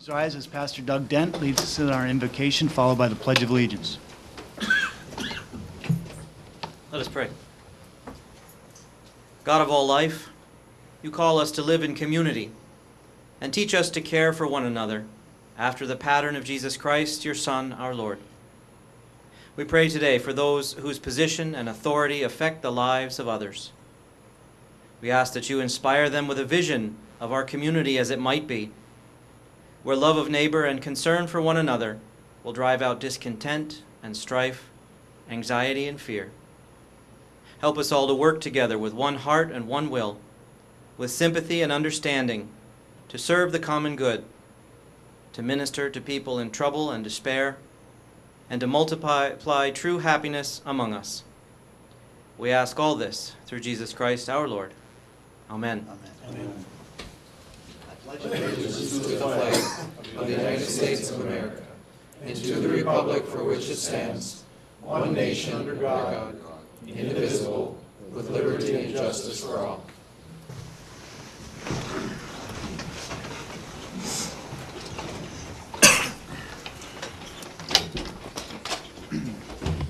Please rise as Pastor Doug Dent leads us in our invocation, followed by the Pledge of Allegiance. Let us pray. God of all life, you call us to live in community and teach us to care for one another after the pattern of Jesus Christ, your Son, our Lord. We pray today for those whose position and authority affect the lives of others. We ask that you inspire them with a vision of our community as it might be, where love of neighbor and concern for one another will drive out discontent and strife, anxiety and fear. Help us all to work together with one heart and one will, with sympathy and understanding, to serve the common good, to minister to people in trouble and despair, and to multiply true happiness among us. We ask all this through Jesus Christ our Lord. Amen. Amen. I pledge allegiance to the flag of the United States of America and to the republic for which it stands, one nation under God, indivisible, with liberty and justice for all.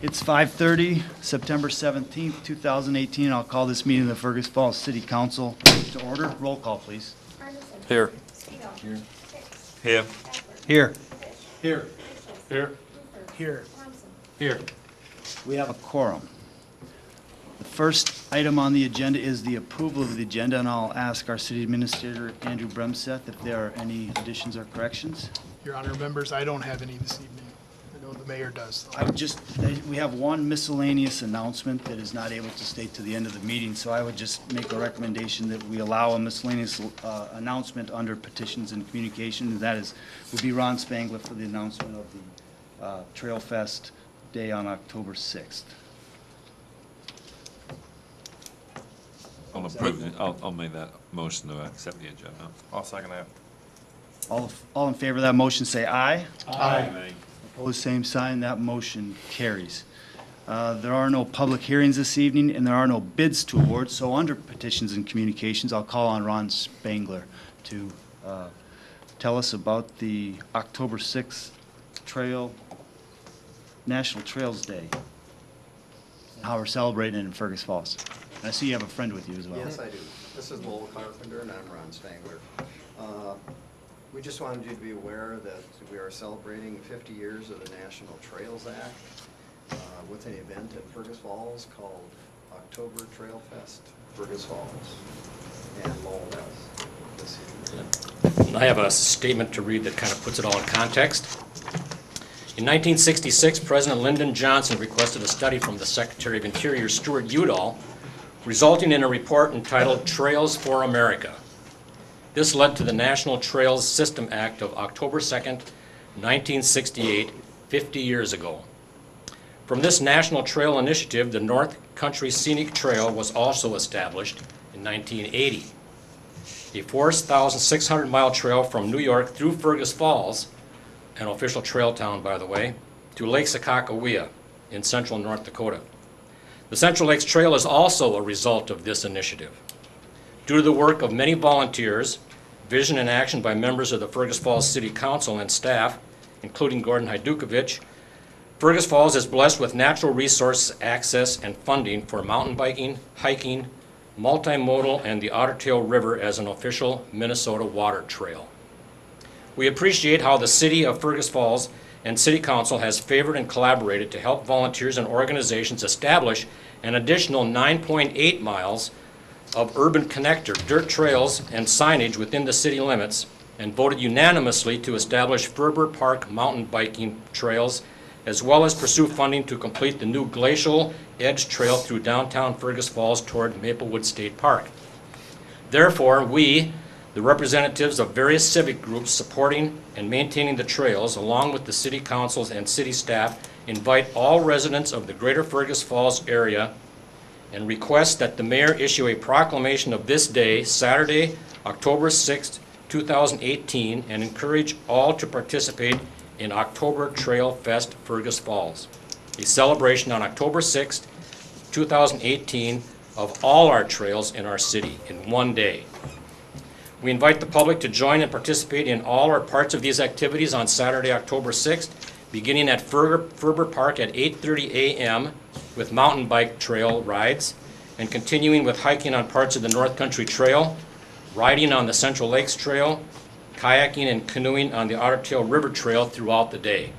It's 5:30, September 17th, 2018. I'll call this meeting of the Fergus Falls City Council to order. Roll call, please. Here. Here. Here. Here. Here. Here. Here. Here. We have a quorum. The first item on the agenda is the approval of the agenda, and I'll ask our city administrator, Andrew Bremseth, if there are any additions or corrections. Your Honor, members, I don't have any this evening. I know the mayor does. I would just, we have one miscellaneous announcement that is not able to stay to the end of the meeting, so I would just make a recommendation that we allow a miscellaneous announcement under petitions and communication, and that would be Ron Spangler for the announcement of the Trail Fest Day on October 6th. I'll make that motion to accept the agenda. I'll second that. All in favor of that motion, say aye. Aye. Opposed, same sign. That motion carries. There are no public hearings this evening, and there are no bids to award. So under petitions and communications, I'll call on Ron Spangler to tell us about the October 6th National Trails Day, and how we're celebrating it in Fergus Falls. And I see you have a friend with you as well. Yes, I do. This is Lowell Carpenter, and I'm Ron Spangler. We just wanted you to be aware that we are celebrating 50 years of the National Trails Act with an event at Fergus Falls called October Trail Fest, Fergus Falls. And Lowell has this evening. I have a statement to read that kind of puts it all in context. In 1966, President Lyndon Johnson requested a study from the Secretary of Interior, Stuart Udall, resulting in a report entitled Trails for America. This led to the National Trails System Act of October 2nd, 1968, 50 years ago. From this National Trail Initiative, the North Country Scenic Trail was also established in 1980. A 4,600-mile trail from New York through Fergus Falls, an official trail town, by the way, to Lake Sakakawea in central North Dakota. The Central Lakes Trail is also a result of this initiative. Due to the work of many volunteers, vision and action by members of the Fergus Falls City Council and staff, including Gordon Hajdukovic, Fergus Falls is blessed with natural resource access and funding for mountain biking, hiking, multimodal, and the Otter Tail River as an official Minnesota water trail. We appreciate how the City of Fergus Falls and City Council has favored and collaborated to help volunteers and organizations establish an additional 9.8 miles of urban connector, dirt trails, and signage within the city limits, and voted unanimously to establish Ferber Park mountain biking trails, as well as pursue funding to complete the new Glacial Edge Trail through downtown Fergus Falls toward Maplewood State Park. Therefore, we, the representatives of various civic groups supporting and maintaining the trails, along with the city councils and city staff, invite all residents of the greater Fergus Falls area and request that the mayor issue a proclamation of this day, Saturday, October 6th, 2018, and encourage all to participate in October Trail Fest Fergus Falls, a celebration on October 6th, 2018 of all our trails in our city in one day. We invite the public to join and participate in all or parts of these activities on Saturday, October 6th, beginning at Ferber Park at 8:30 a.m. with mountain bike trail rides, and continuing with hiking on parts of the North Country Trail, riding on the Central Lakes Trail, kayaking and canoeing on the Otter Tail River Trail throughout the day.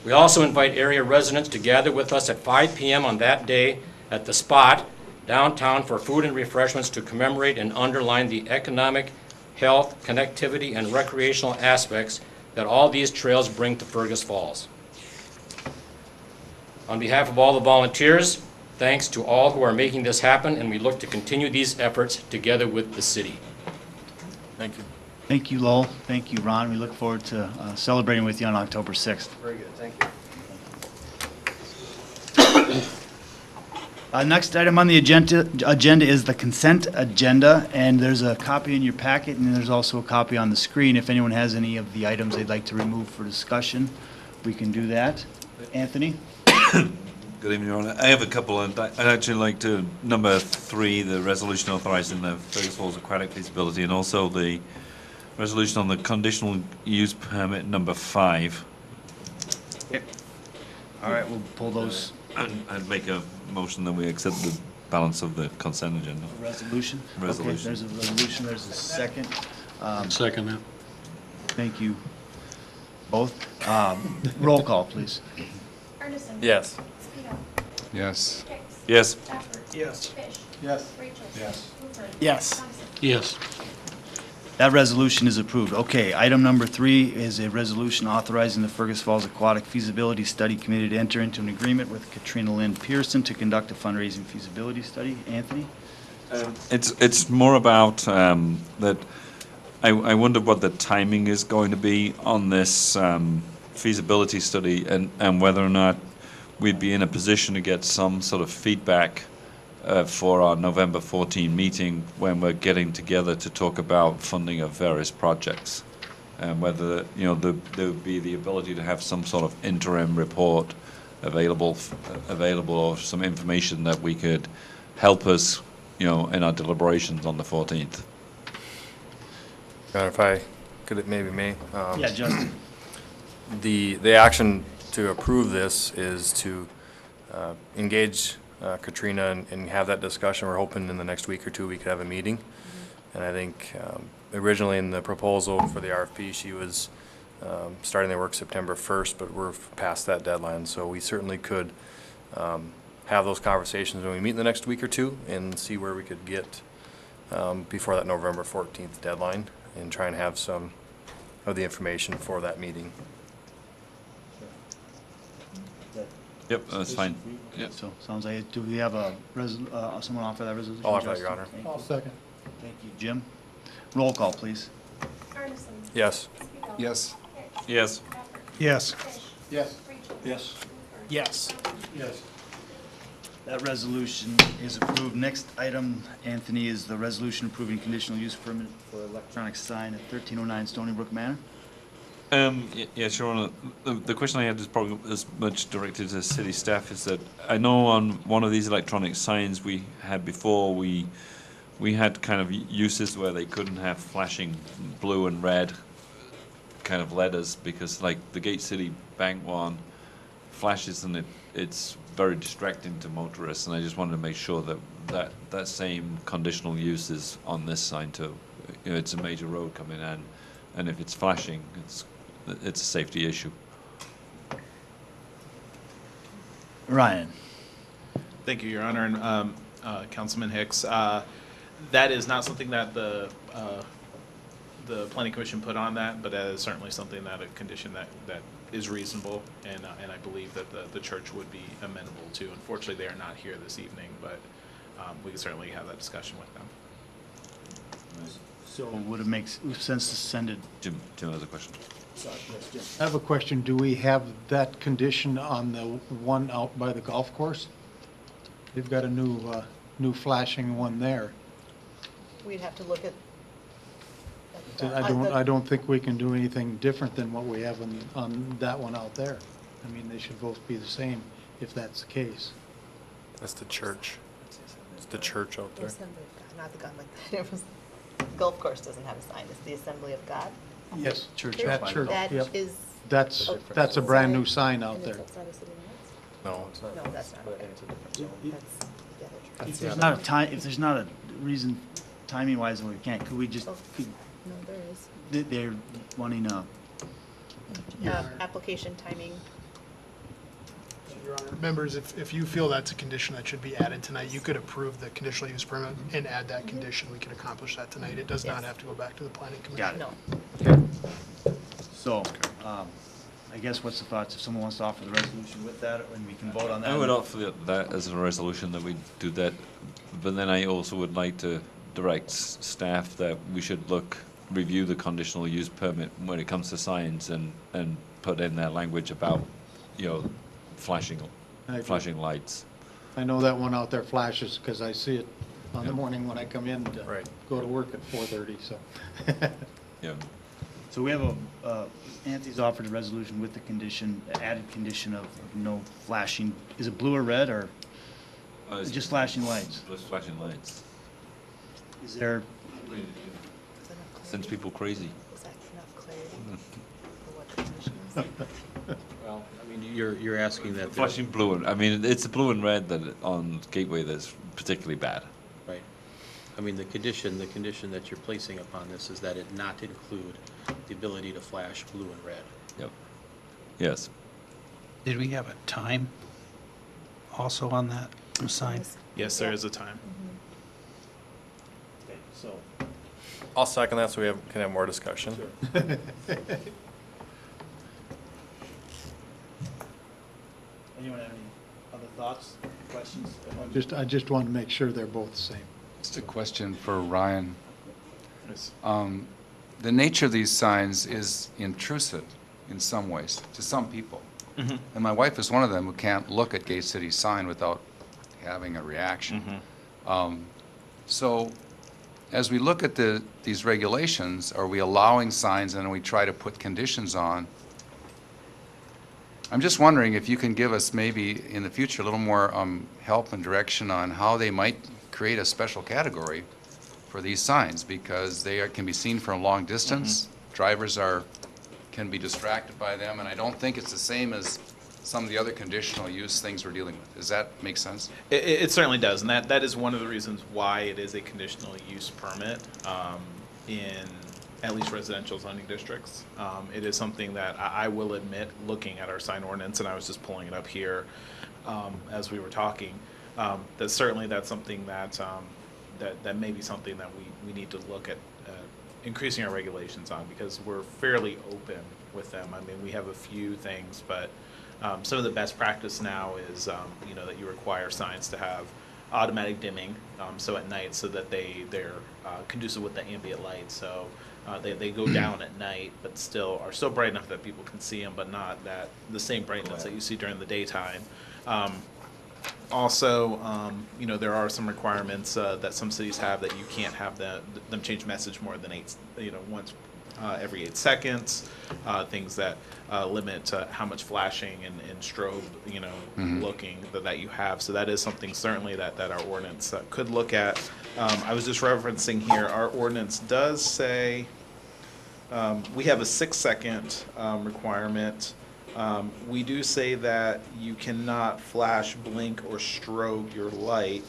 We also invite area residents to gather with us at 5 p.m. on that day at the Spot downtown for food and refreshments to commemorate and underline the economic, health, connectivity, and recreational aspects that all these trails bring to Fergus Falls. On behalf of all the volunteers, thanks to all who are making this happen, and we look to continue these efforts together with the city. Thank you. Thank you, Lowell. Thank you, Ron. We look forward to celebrating with you on October 6th. Very good, thank you. Next item on the agenda is the consent agenda, and there's a copy in your packet, and there's also a copy on the screen. If anyone has any of the items they'd like to remove for discussion, we can do that. Anthony? Good evening, Your Honor. I have a couple, and I'd actually like to, number 3, the resolution authorizing the Fergus Falls aquatic feasibility, and also the resolution on the conditional use permit, number 5. Okay. All right, we'll pull those. I'd make a motion that we accept the balance of the consent agenda. Resolution? Resolution. Okay, there's a resolution, there's a second. Second that. Thank you both. Roll call, please. Arneson. Yes. Spino. Yes. Hicks. Yes. Stafford. Yes. Fish. Yes. Rachel. Yes. Hoover. Yes. Thompson. Yes. That resolution is approved. Okay, item number 3 is a resolution authorizing the Fergus Falls Aquatic Feasibility Study Committee to enter into an agreement with Katrina Lynn Pearson to conduct a fundraising feasibility study. Anthony? It's more about that I wonder what the timing is going to be on this feasibility study, and whether or not we'd be in a position to get some sort of feedback for our November 14 meeting when we're getting together to talk about funding of various projects, and whether there would be the ability to have some sort of interim report available or some information that we could help us in our deliberations on the 14th. If I could, maybe Yeah, Justin. the action to approve this is to engage Katrina and have that discussion. We're hoping in the next week or two we could have a meeting. And I think originally in the proposal for the RFP, she was starting their work September 1st, but we're past that deadline. So we certainly could have those conversations when we meet in the next week or two and see where we could get before that November 14th deadline, and try and have some of the information for that meeting. Yep, that's fine. Yep. So, sounds like, do we have someone offer that resolution? I'll offer that, Justin? Your Honor. Thank you. I'll second. Thank you. Jim? Roll call, please. Arneson. Yes. Spino. Yes. Hicks. Yes. Stafford. Yes. Fish. Yes. Rachel. Yes. Hoover. Yes. Thompson. Yes. That resolution is approved. Next item, Anthony, is the resolution approving conditional use permit for electronic sign at 1309 Stony Brook Manor. Yeah, sure. Honor. The question I had is probably as much directed to city staff, is that I know on one of these electronic signs we had before, we had kind of uses where they couldn't have flashing blue and red kind of letters, because like the Gate City Bank one flashes and it's very distracting to motorists, and I just wanted to make sure that same conditional use is on this sign too. It's a major road coming in, and if it's flashing, it's a safety issue. Ryan? Thank you, Your Honor, and Councilman Hicks. That is not something that the Planning Commission put on that, but that is certainly something that a condition that is reasonable, and I believe that the church would be amenable to. Unfortunately, they are not here this evening, but we can certainly have that discussion with them. So would it make sense to send it? Jim has a question. I have a question. Do we have that condition on the one out by the golf course? They've got a new flashing one there. We'd have to look at. I don't think we can do anything different than what we have on that one out there. I mean, they should both be the same if that's the case. That's the church. It's the church out there. Not the gun like that. It was. golf course doesn't have a sign, it's the Assembly of God. Yes. Church Church. out by the Church. golf. That Yep. is, That's a brand-new sign out and there. it's outside of city limits? No, it's not. No, that's not okay. That's the other church. If there's not a time, if there's not a reason, timing-wise, we can't, could we just, Oh. could, No, there is. they're wanting a, Application timing. Your Honor, members, if you feel that's a condition that should be added tonight, you could approve the conditional use permit and add that condition. We can accomplish that tonight. It does not Yes. have to go back to the planning commission. got it. No. So, I guess what's the thoughts, if someone wants to offer the resolution with that, and we can vote on that? I would offer that as a resolution that we do that, but then I also would like to direct staff that we should review the conditional use permit when it comes to signs and put in that language about, flashing I agree. lights. I know that one out there flashes because I see it on the morning when I come in to Right. go to work at 4:30, so. Yeah. So we have Anthony's offered a resolution with the condition, added condition of no flashing, is it blue or red, or just flashing lights? Just flashing lights. Is there, Is that not Sends clarity? people crazy. Is that not clarity for what the condition is? Well, I mean, you're asking that. there- Flashing blue, it's the blue and red that on Gateway that's particularly bad. Right. I mean, the condition that you're placing upon this is that it not include the ability to flash blue and red. Yep. Yes. Did we have a time also on that sign? Yes, there is a time. okay, so, I'll second that so we can have more discussion. anyone have any other thoughts, questions? I just want to make sure they're both the same. Just a question for Ryan. Yes. The nature of these signs is intrusive in some ways to some people. Mhm. And my wife is one of them who can't look at Gate City's sign without having a reaction. So as we look at these regulations, are we allowing signs and we try to put conditions on? I'm just wondering if you can give us maybe in the future a little more help and direction on how they might create a special category for these signs, because can be seen from a long distance. Drivers can be distracted by them, and I don't think it's the same as some of the other conditional use things we're dealing with. Does that make sense? It certainly does, and that is one of the reasons why it is a conditional use permit in at least residential zoning districts. It is something that I will admit, looking at our sign ordinance, and I was just pulling it up here as we were talking, that certainly that's something that may be something that we need to look at increasing our regulations on, because we're fairly open with them. I mean, we have a few things, but some of the best practice now is, that you require signs to have automatic dimming, so at night, so that they're conducive with the ambient light. So they go down at night, but still are so bright enough that people can see them, but not the same brightness that you see during the daytime. Also, there are some requirements that some cities have that you can't have them change message more than once every 8 seconds. Things that limit how much flashing and strobe, looking that you have. So that is something certainly that our ordinance could look at. I was just referencing here, our ordinance does say we have a 6-second requirement. We do say that you cannot flash, blink, or strobe your light.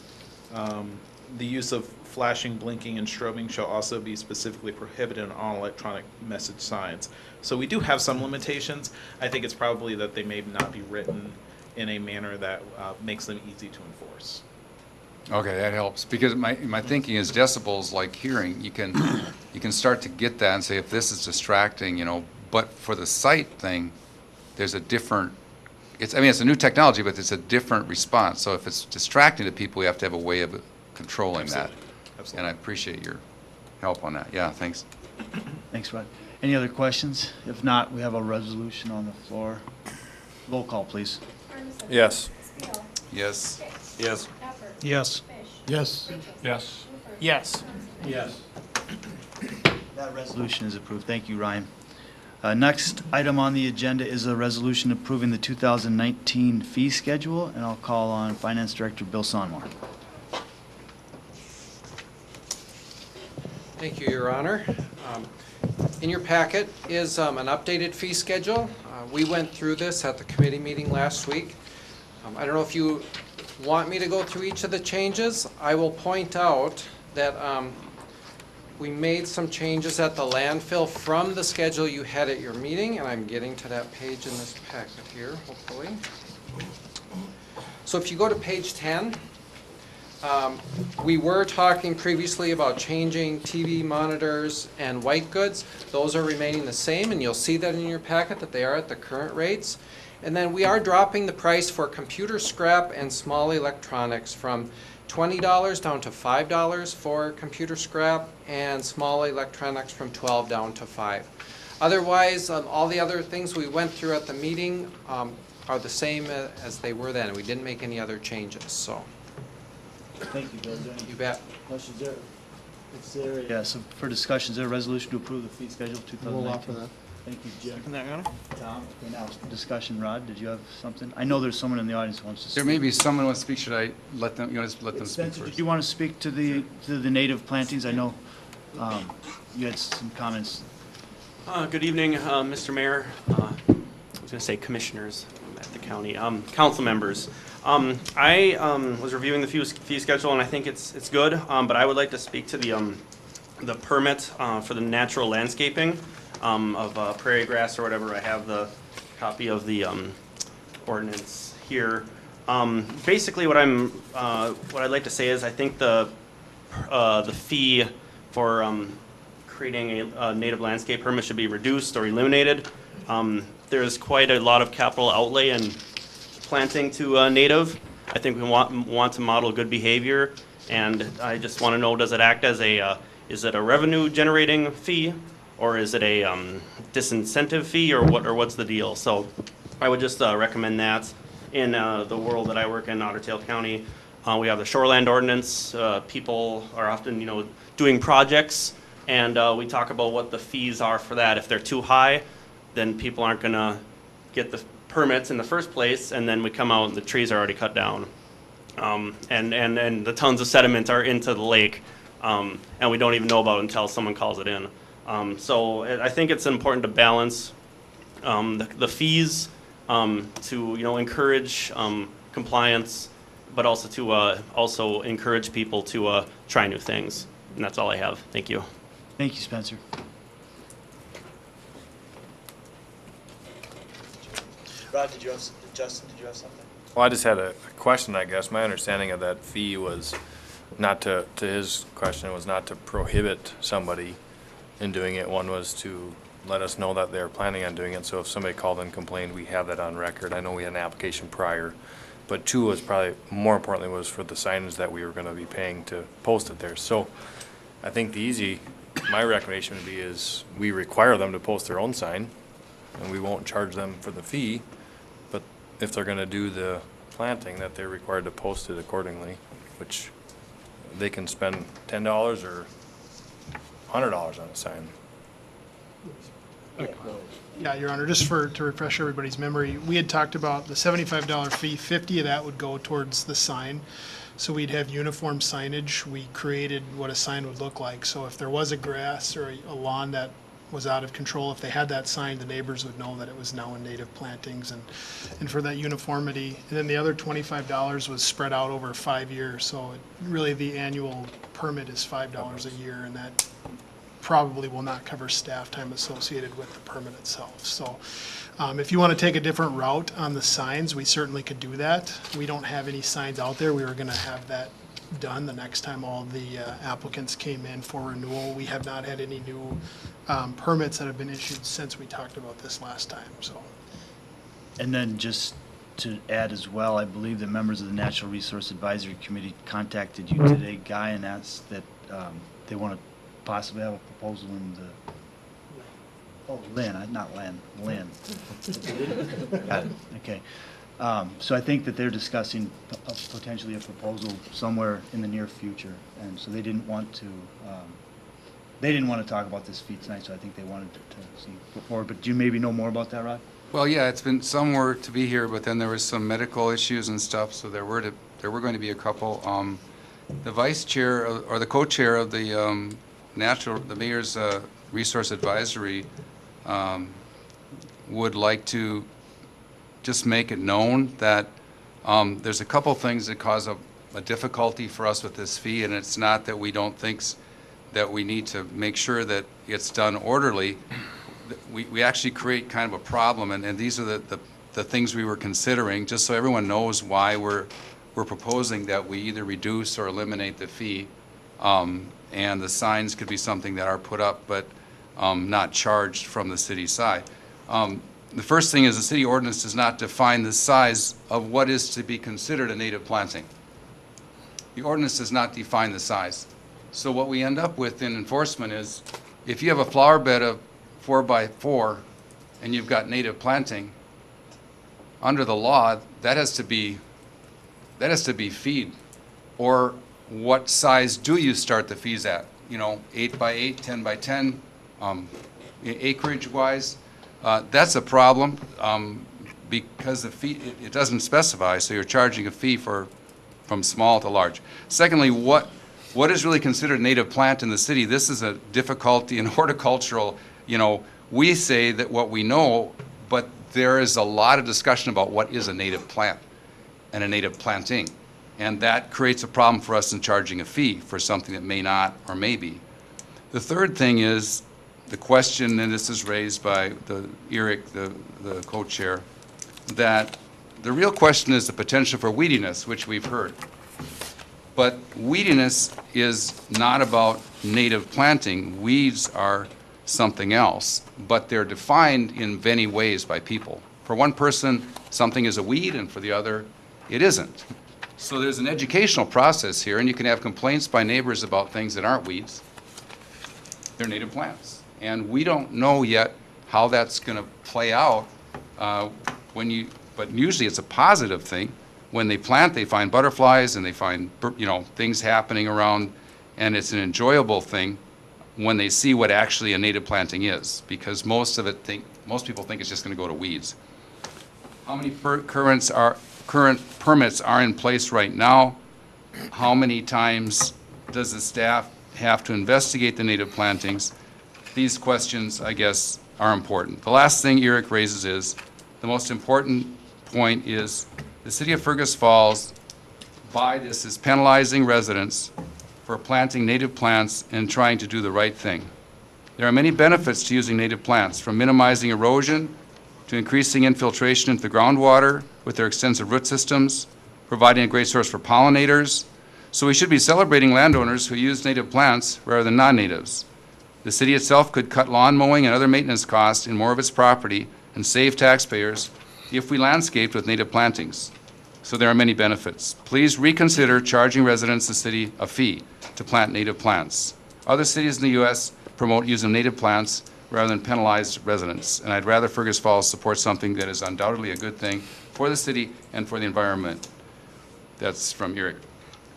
The use of flashing, blinking, and strobing shall also be specifically prohibited on all electronic message signs. So we do have some limitations. I think it's probably that they may not be written in a manner that makes them easy to enforce. Okay, that helps, because my thinking is decibels like hearing, you can start to get that and say if this is distracting, but for the sight thing, there's a different, it's a new technology, but it's a different response. So if it's distracting to people, we have to have a way of controlling that. Absolutely. And I appreciate your help on that. Yeah, thanks. Thanks, Rod. Any other questions? If not, we have a resolution on the floor. Roll call, please. Arneson. Yes. Steele. Yes. Hicks. Yes. Effort. Yes. Fish. Yes. Rachel. Yes. Hoover. Yes. Johnson. Yes. That resolution is approved. Thank you, Ryan. Next item on the agenda is a resolution approving the 2019 fee schedule, and I'll call on Finance Director Bill Sonmore. Thank you, Your Honor. In your packet is an updated fee schedule. We went through this at the committee meeting last week. I don't know if you want me to go through each of the changes. I will point out that we made some changes at the landfill from the schedule you had at your meeting, and I'm getting to that page in this packet here, hopefully. So if you go to page 10, we were talking previously about changing TV monitors and white goods. Those are remaining the same, and you'll see that in your packet that they are at the current rates. And then we are dropping the price for computer scrap and small electronics from $20 down to $5 for computer scrap, and small electronics from $12 down to $5. Otherwise, all the other things we went through at the meeting are the same as they were then. We didn't make any other changes, so. Thank you, Bill. Is there any You bet. questions there? Is there, yeah, so for discussion, is there a resolution to approve the fee schedule 2019? We'll offer that. Thank you, Jim. Second that, Your Honor? Tom, okay, now, discussion, Rod, did you have something? I know there's someone in the audience who wants to speak. There may be someone who wants to speak. Should I let them, you want to let them speak Spencer, first? did you want to speak to the native plantings? I know you had some comments. Good evening, Mr. Mayor. I was going to say commissioners at the county, council members. I was reviewing the fee schedule, and I think it's good, but I would like to speak to the permit for the natural landscaping of prairie grass or whatever. I have the copy of the ordinance here. Basically, what I'd like to say is I think the fee for creating a native landscape permit should be reduced or eliminated. There's quite a lot of capital outlay in planting to native. I think we want to model good behavior, and I just want to know, does it act as is it a revenue generating fee, or is it a disincentive fee, or what's the deal? So I would just recommend that. In the world that I work in, Otter Tail County, we have the shoreland ordinance. People are often, doing projects, and we talk about what the fees are for that. If they're too high, then people aren't going to get the permits in the first place, and then we come out and the trees are already cut down. And the tons of sediment are into the lake, and we don't even know about it until someone calls it in. So I think it's important to balance the fees to encourage compliance, but also to encourage people to try new things. And that's all I have. Thank you. Thank you, Spencer. Rod, Justin, did you have something? Well, I just had a question, I guess. My understanding of that fee was not to his question, was not to prohibit somebody in doing it. One was to let us know that they're planning on doing it, so if somebody called and complained, we have that on record. I know we had an application prior, but two was probably, more importantly, was for the signage that we were gonna be paying to post it there. So I think my recommendation would be is we require them to post their own sign, and we won't charge them for the fee, but if they're gonna do the planting, that they're required to post it accordingly, which they can spend $10 or $100 on a sign. Yeah, Your Honor, just to refresh everybody's memory, we had talked about the $75 fee, 50 of that would go towards the sign. So we'd have uniform signage. We created what a sign would look like. So if there was a grass or a lawn that was out of control, if they had that sign, the neighbors would know that it was now in native plantings, and for that uniformity. And then the other $25 was spread out over 5 years. So really the annual permit is $5 a year, and that probably will not cover staff time associated with the permit itself. So if you want to take a different route on the signs, we certainly could do that. We don't have any signs out there. We were going to have that done the next time all the applicants came in for renewal. We have not had any new permits that have been issued since we talked about this last time. So, And then just to add as well, I believe the members of the Natural Resource Advisory Committee contacted you today, Guy, and asked that they want to possibly have a proposal in the, Lynn, not Len, Lynn. Got it, okay. So I think that they're discussing potentially a proposal somewhere in the near future, and so they didn't want to talk about this fee tonight, so I think they wanted to see before. But do you maybe know more about that, Rod? Well, yeah, it's been somewhere to be here, but then there was some medical issues and stuff, so there were going to be a couple. The vice chair or the co-chair of the the Mayor's Resource Advisory would like to just make it known that there's a couple things that cause a difficulty for us with this fee, and it's not that we don't think that we need to make sure that it's done orderly. We actually create kind of a problem, and these are the things we were considering, just so everyone knows why we're proposing that we either reduce or eliminate the fee. And the signs could be something that are put up, but not charged from the city side. The first thing is the city ordinance does not define the size of what is to be considered a native planting. The ordinance does not define the size. So what we end up with in enforcement is, if you have a flower bed of 4x4 and you've got native planting, under the law, that has to be feed. Or what size do you start the fees at? 8x8, 10x10, acreage-wise. That's a problem because the fee, it doesn't specify, so you're charging a fee from small to large. Secondly, what is really considered native plant in the city? This is a difficulty in horticultural. We say that what we know, but there is a lot of discussion about what is a native plant and a native planting. And that creates a problem for us in charging a fee for something that may not or may be. The third thing is the question, and this is raised by Eric, the co-chair, that the real question is the potential for weediness, which we've heard. But weediness is not about native planting. Weeds are something else, but they're defined in many ways by people. For one person, something is a weed, and for the other, it isn't. So there's an educational process here, and you can have complaints by neighbors about things that aren't weeds. They're native plants. And we don't know yet how that's going to play out but usually it's a positive thing. When they plant, they find butterflies and they find, things happening around, and it's an enjoyable thing when they see what actually a native planting is, because most people think it's just going to go to weeds. How many current permits are in place right now? How many times does the staff have to investigate the native plantings? These questions, I guess, are important. The last thing Eric raises is, the most important point is, the city of Fergus Falls, by this, is penalizing residents for planting native plants and trying to do the right thing. There are many benefits to using native plants, from minimizing erosion to increasing infiltration into the groundwater with their extensive root systems, providing a great source for pollinators. So we should be celebrating landowners who use native plants rather than non-natives. The city itself could cut lawn mowing and other maintenance costs in more of its property and save taxpayers if we landscaped with native plantings. So there are many benefits. Please reconsider charging residents of the city a fee to plant native plants. Other cities in the U.S. promote using native plants rather than penalize residents, and I'd rather Fergus Falls support something that is undoubtedly a good thing for the city and for the environment. That's from Eric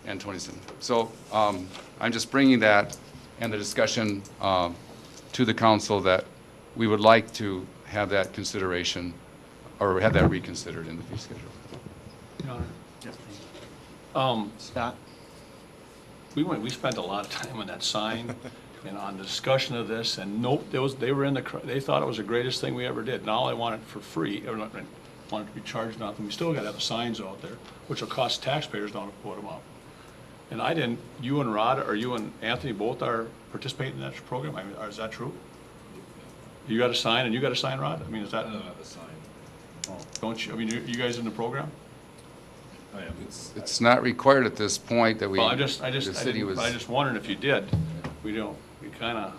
Antonison. So I'm just bringing that and the discussion to the council that we would like to have that consideration, or have that reconsidered in the fee schedule. Scott? We spent a lot of time on that sign and on the discussion of this, and nope, they thought it was the greatest thing we ever did. Now I want it for free, or not, I want it to be charged nothing. We still gotta have the signs out there, which will cost taxpayers now to put them up. And you and Rod, or you and Anthony both are participating in that program? I mean, is that true? You got a sign, and you got a sign, Rod? I mean, is that? I don't have a sign. Oh, don't you? I mean, you guys in the program? I am. It's not required at this point that we. Well, I just wondered if you did. We kind of.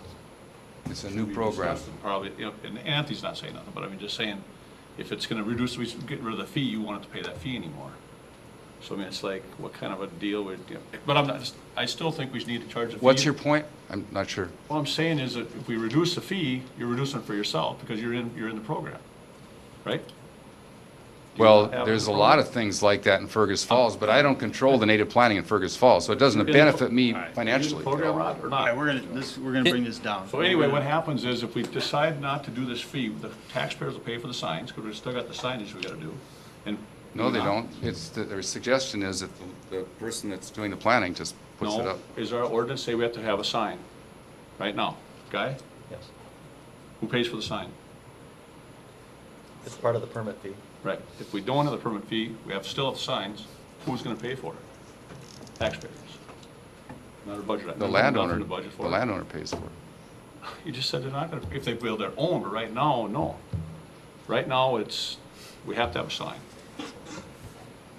It's a new program. Probably, and Anthony's not saying nothing, but I mean, just saying, if it's going to reduce, we get rid of the fee, you want it to pay that fee anymore. So I mean, it's like, what kind of a deal would, but I still think we need to charge a fee. What's your point? I'm not sure. What I'm saying is that if we reduce the fee, you're reducing it for yourself, because you're in the program, right? Well, there's a lot of things like that in Fergus Falls, but I don't control the native planting in Fergus Falls, so it doesn't benefit me financially. Program, Rod, or not? We're gonna bring this down. So anyway, what happens is, if we decide not to do this fee, the taxpayers will pay for the signs, because we've still got the signage we gotta do. And no, they don't. It's their suggestion is that the person that's doing the planning just puts it up. Is our ordinance say we have to have a sign? Right now? Guy? Yes. Who pays for the sign? It's part of the permit fee. Right. If we don't have the permit fee, we still have signs, who's gonna pay for it? Taxpayers. Not a budget item. The Nothing landowner, to budget for the it. landowner pays for it. You just said they're not gonna, if they build their own, but right now, no. Right now, we have to have a sign.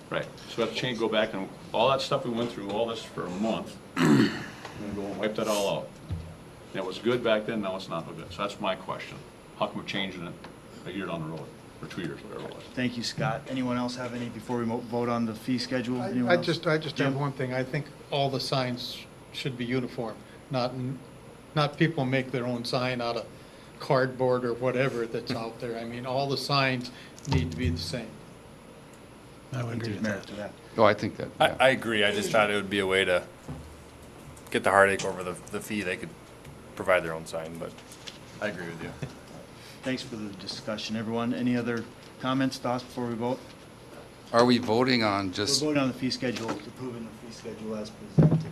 Right, so we have to change, go back and, all that stuff we went through, all this for a month, we're gonna go and wipe that all out. And it was good back then, now it's not so good. So that's my question. How come we're changing it a year down the road, or 2 years, whatever it was? Thank you, Scott. Anyone else have any, before we vote on the fee schedule? Anyone I else? just Jim? have one thing. I think all the signs should be uniform, not people make their own sign out of cardboard or whatever that's out there. I mean, all the signs need to be the same. I would agree with Merit to that. Oh, I think that, yeah. I agree, I just thought it would be a way to get the heartache over the fee. They could provide their own sign, but I agree with you. Thanks for the discussion, everyone. Any other comments, thoughts before we vote? Are we voting on We're just, voting on the fee schedule, approving the fee schedule as presented.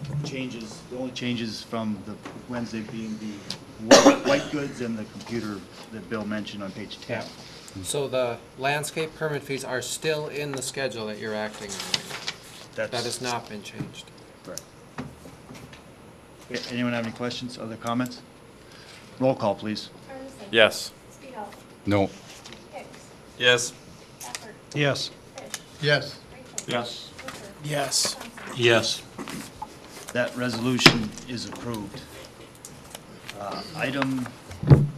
With, changes, the only changes from the Wednesday being the white goods and the computer that Bill mentioned on page 10. So the landscape permit fees are still in the schedule that you're acting on. That has not been changed. Correct. Okay, anyone have any questions, other comments? Roll call, please. Arneson. Yes. Speedo. no, Hicks. Yes. Packard. Yes. Fish. Yes. Rachel. Yes. Clifford. Yes. Thompson. Yes. That resolution is approved. Item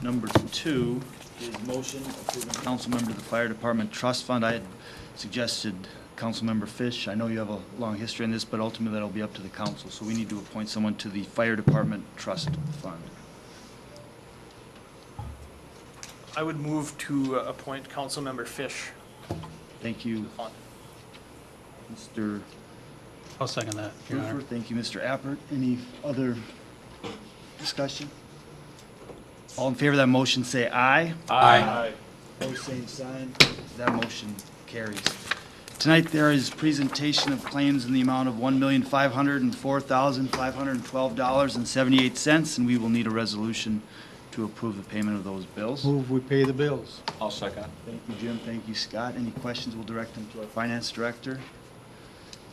number 2 is motion approving council member of the fire department trust fund. I had suggested Councilmember Fish. I know you have a long history in this, but ultimately that'll be up to the council. So we need to appoint someone to the fire department trust fund. I would move to appoint Councilmember Fish. Thank you, Mr. I'll second that, Your Honor. Hoover. Thank you, Mr. Appert. Any other discussion? All in favor of that motion, say aye. Aye. Opposed, same sign. That motion carries. Tonight, there is presentation of claims in the amount of $1,504,512.78, and we will need a resolution to approve the payment of those bills. Move, we pay the bills. I'll second. Thank you, Jim. Thank you, Scott. Any questions, we'll direct them to our finance director.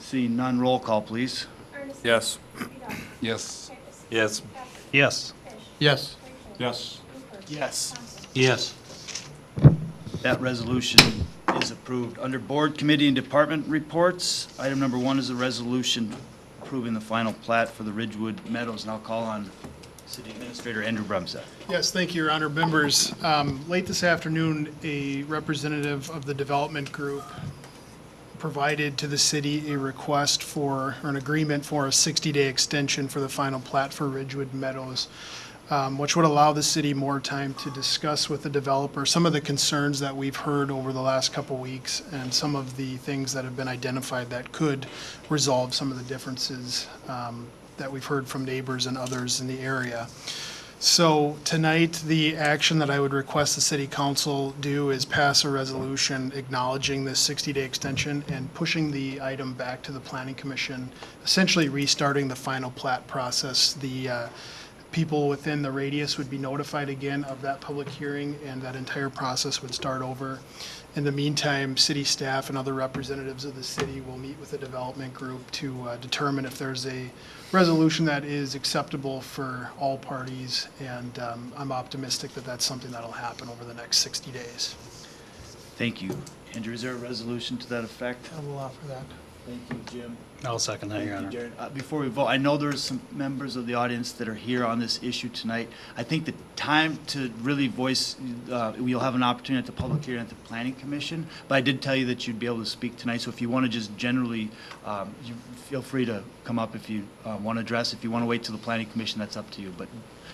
Seeing none, roll call, please. Arneson. Yes. Speedo. yes, Hicks. Yes. Packard. Yes. Fish. Yes. Rachel. Yes. Clifford. Yes. Thompson. Yes. That resolution is approved. Under board, committee, and department reports, item number 1 is a resolution approving the final plat for the Ridgewood Meadows, and I'll call on City Administrator Andrew Brumsett. Yes, thank you, Your Honor. Members, late this afternoon, a representative of the development group provided to the city a request for, or an agreement for a 60-day extension for the final plat for Ridgewood Meadows, which would allow the city more time to discuss with the developer some of the concerns that we've heard over the last couple weeks and some of the things that have been identified that could resolve some of the differences that we've heard from neighbors and others in the area. So tonight, the action that I would request the city council do is pass a resolution acknowledging this 60-day extension and pushing the item back to the planning commission, essentially restarting the final plat process. The people within the radius would be notified again of that public hearing, and that entire process would start over. In the meantime, city staff and other representatives of the city will meet with the development group to determine if there's a resolution that is acceptable for all parties, and I'm optimistic that that's something that'll happen over the next 60 days. Thank you. Andrew, is there a resolution to that effect? I will offer that. Thank you, Jim. I'll second that, Your Thank you, Honor. Jared. Before we vote, I know there's some members of the audience that are here on this issue tonight. I think the time to really voice, you'll have an opportunity at the public hearing at the Planning Commission, but I did tell you that you'd be able to speak tonight, so if you want to just generally, you feel free to come up if you want to address. If you want to wait till the Planning Commission, that's up to you. But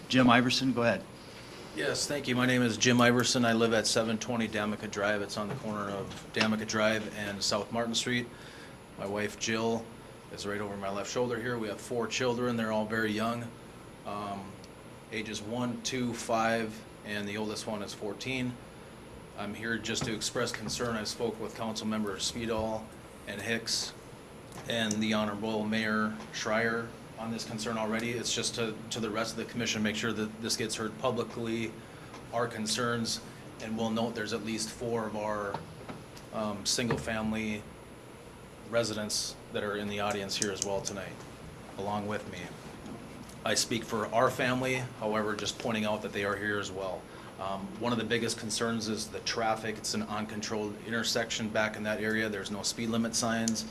Jim Iverson, go ahead. Yes, thank you. My name is Jim Iverson. I live at 720 Damica Drive. It's on the corner of Damica Drive and South Martin Street. My wife Jill is right over my left shoulder here. We have 4 children. They're all very young, ages 1, 2, 5, and the oldest one is 14. I'm here just to express concern. I spoke with Council Members Speedall and Hicks and the Honorable Mayor Schreier on this concern already. It's just to the rest of the commission, make sure that this gets heard publicly, our concerns, and we'll note there's at least 4 of our single-family residents that are in the audience here as well tonight, along with me. I speak for our family, however, just pointing out that they are here as well. One of the biggest concerns is the traffic. It's an uncontrolled intersection back in that area. There's no speed limit signs.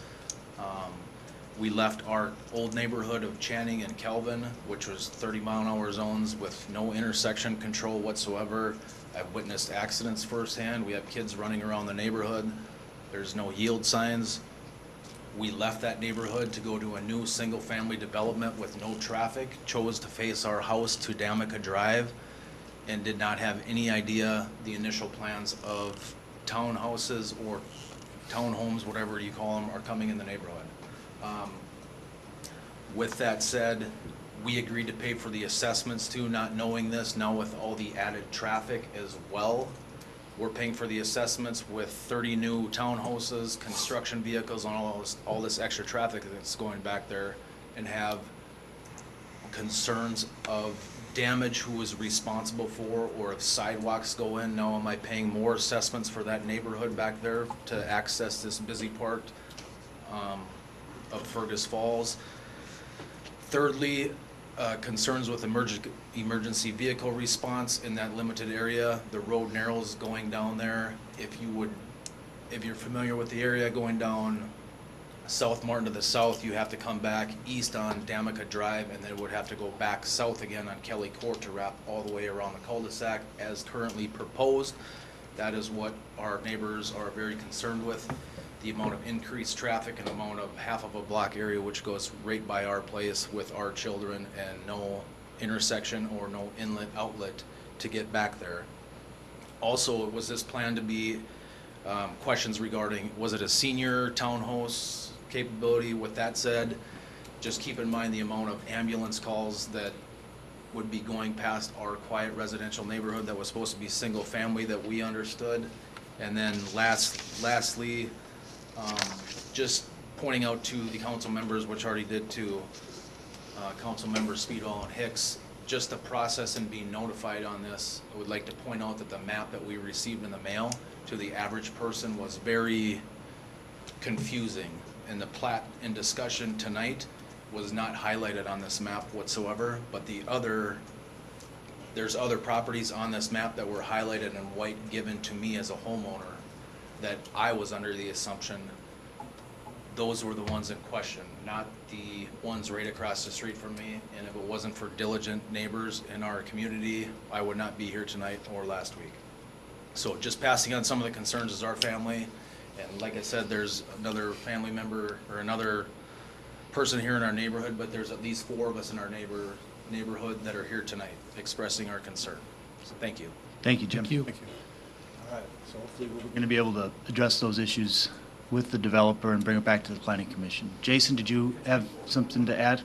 We left our old neighborhood of Channing and Kelvin, which was 30-mile-an-hour zones with no intersection control whatsoever. I've witnessed accidents firsthand. We have kids running around the neighborhood. There's no yield signs. We left that neighborhood to go to a new single-family development with no traffic, chose to face our house to Damica Drive, and did not have any idea the initial plans of townhouses or townhomes, whatever you call them, are coming in the neighborhood. With that said, we agreed to pay for the assessments too, not knowing this. Now with all the added traffic as well, we're paying for the assessments with 30 new townhouses, construction vehicles, and all this extra traffic that's going back there, and have concerns of damage, who is responsible for, or if sidewalks go in. Now am I paying more assessments for that neighborhood back there to access this busy part of Fergus Falls? Thirdly, concerns with emergency vehicle response in that limited area. The road narrows going down there. If you're familiar with the area, going down South Martin to the south, you have to come back east on Damica Drive, and then would have to go back south again on Kelly Court to wrap all the way around the cul-de-sac as currently proposed. That is what our neighbors are very concerned with. The amount of increased traffic and amount of half of a block area which goes right by our place with our children, and no intersection or no inlet outlet to get back there. Also, was this planned to be questions regarding, was it a senior townhouse capability? With that said, just keep in mind the amount of ambulance calls that would be going past our quiet residential neighborhood that was supposed to be single family that we understood. And then lastly, just pointing out to the council members, which already did to council members Speedwell and Hicks, just the process and being notified on this. I would like to point out that the map that we received in the mail to the average person was very confusing, and the plat in discussion tonight was not highlighted on this map whatsoever, but there's other properties on this map that were highlighted in white given to me as a homeowner that I was under the assumption those were the ones in question, not the ones right across the street from me. And if it wasn't for diligent neighbors in our community, I would not be here tonight or last week. So just passing on some of the concerns as our family. And like I said, there's another family member or another person here in our neighborhood, but there's at least 4 of us in our neighborhood that are here tonight expressing our concern. So thank you. Thank you, Jim. Thank you. All right, so hopefully we're going to be able to address those issues with the developer and bring it back to the planning commission. Jason, did you have something to add?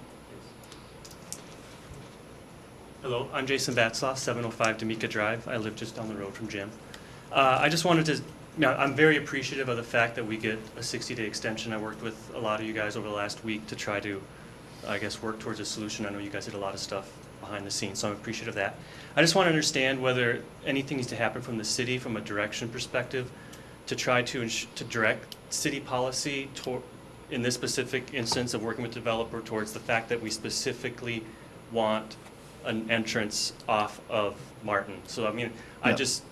Hello, I'm Jason Batzlaff, 705 Damica Drive. I live just down the road from Jim. I just wanted to, I'm very appreciative of the fact that we get a 60-day extension. I worked with a lot of you guys over the last week to try to, I guess, work towards a solution. I know you guys did a lot of stuff behind the scenes, so I'm appreciative of that. I just want to understand whether anything needs to happen from the city from a direction perspective to try to direct city policy in this specific instance of working with developer towards the fact that we specifically want an entrance off of Martin. So I mean, I just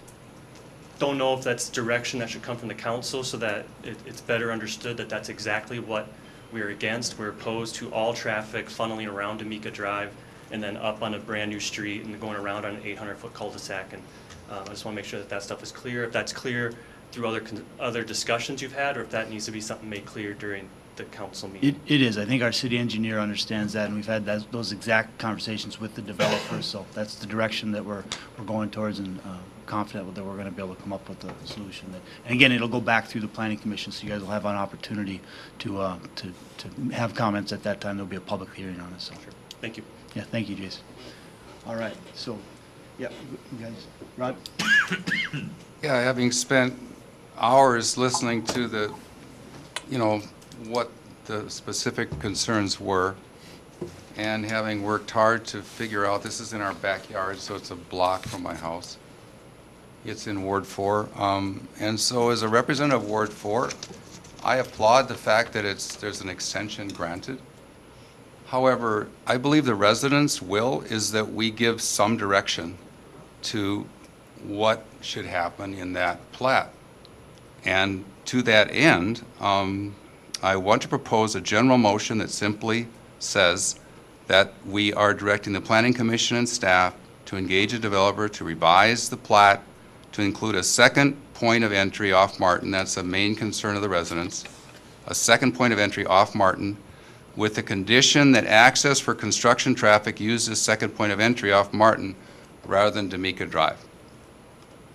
don't know if that's direction that should come from the council so that it's better understood that that's exactly what we're against. We're opposed to all traffic funneling around Damica Drive and then up on a brand new street and going around on an 800-foot cul-de-sac. And I just want to make sure that that stuff is clear. If that's clear through other discussions you've had, or if that needs to be something made clear during the council meeting. It is. I think our city engineer understands that, and we've had those exact conversations with the developers. So that's the direction that we're going towards, and confident that we're going to be able to come up with a solution. And again, it'll go back through the planning commission, so you guys will have an opportunity to have comments at that time. There'll be a public hearing on it. So. Sure. Thank you. Yeah. Thank you, Jason. All right. So, yeah, you guys, Rod. Yeah, having spent hours listening to what the specific concerns were, and having worked hard to figure out, this is in our backyard, so it's a block from my house. It's in Ward 4. And so as a representative of Ward 4, I applaud the fact that there's an extension granted. However, I believe the residents' will is that we give some direction to what should happen in that plat. And to that end, I want to propose a general motion that simply says that we are directing the Planning Commission and staff to engage a developer to revise the plat to include a second point of entry off Martin. That's a main concern of the residents. A second point of entry off Martin with the condition that access for construction traffic use this second point of entry off Martin rather than Demeka Drive.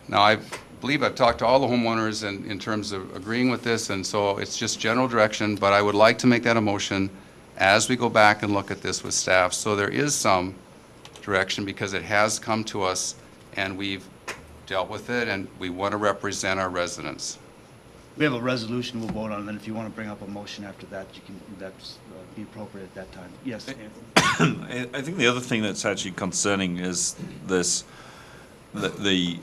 Now, I believe I've talked to all the homeowners in terms of agreeing with this, and so it's just general direction, but I would like to make that a motion as we go back and look at this with staff. So there is some direction because it has come to us and we've dealt with it and we want to represent our residents. We have a resolution we'll vote on, and then if you want to bring up a motion after that, you can, that's be appropriate at that time. Yes, Anthony? I think the other thing that's actually concerning is this, the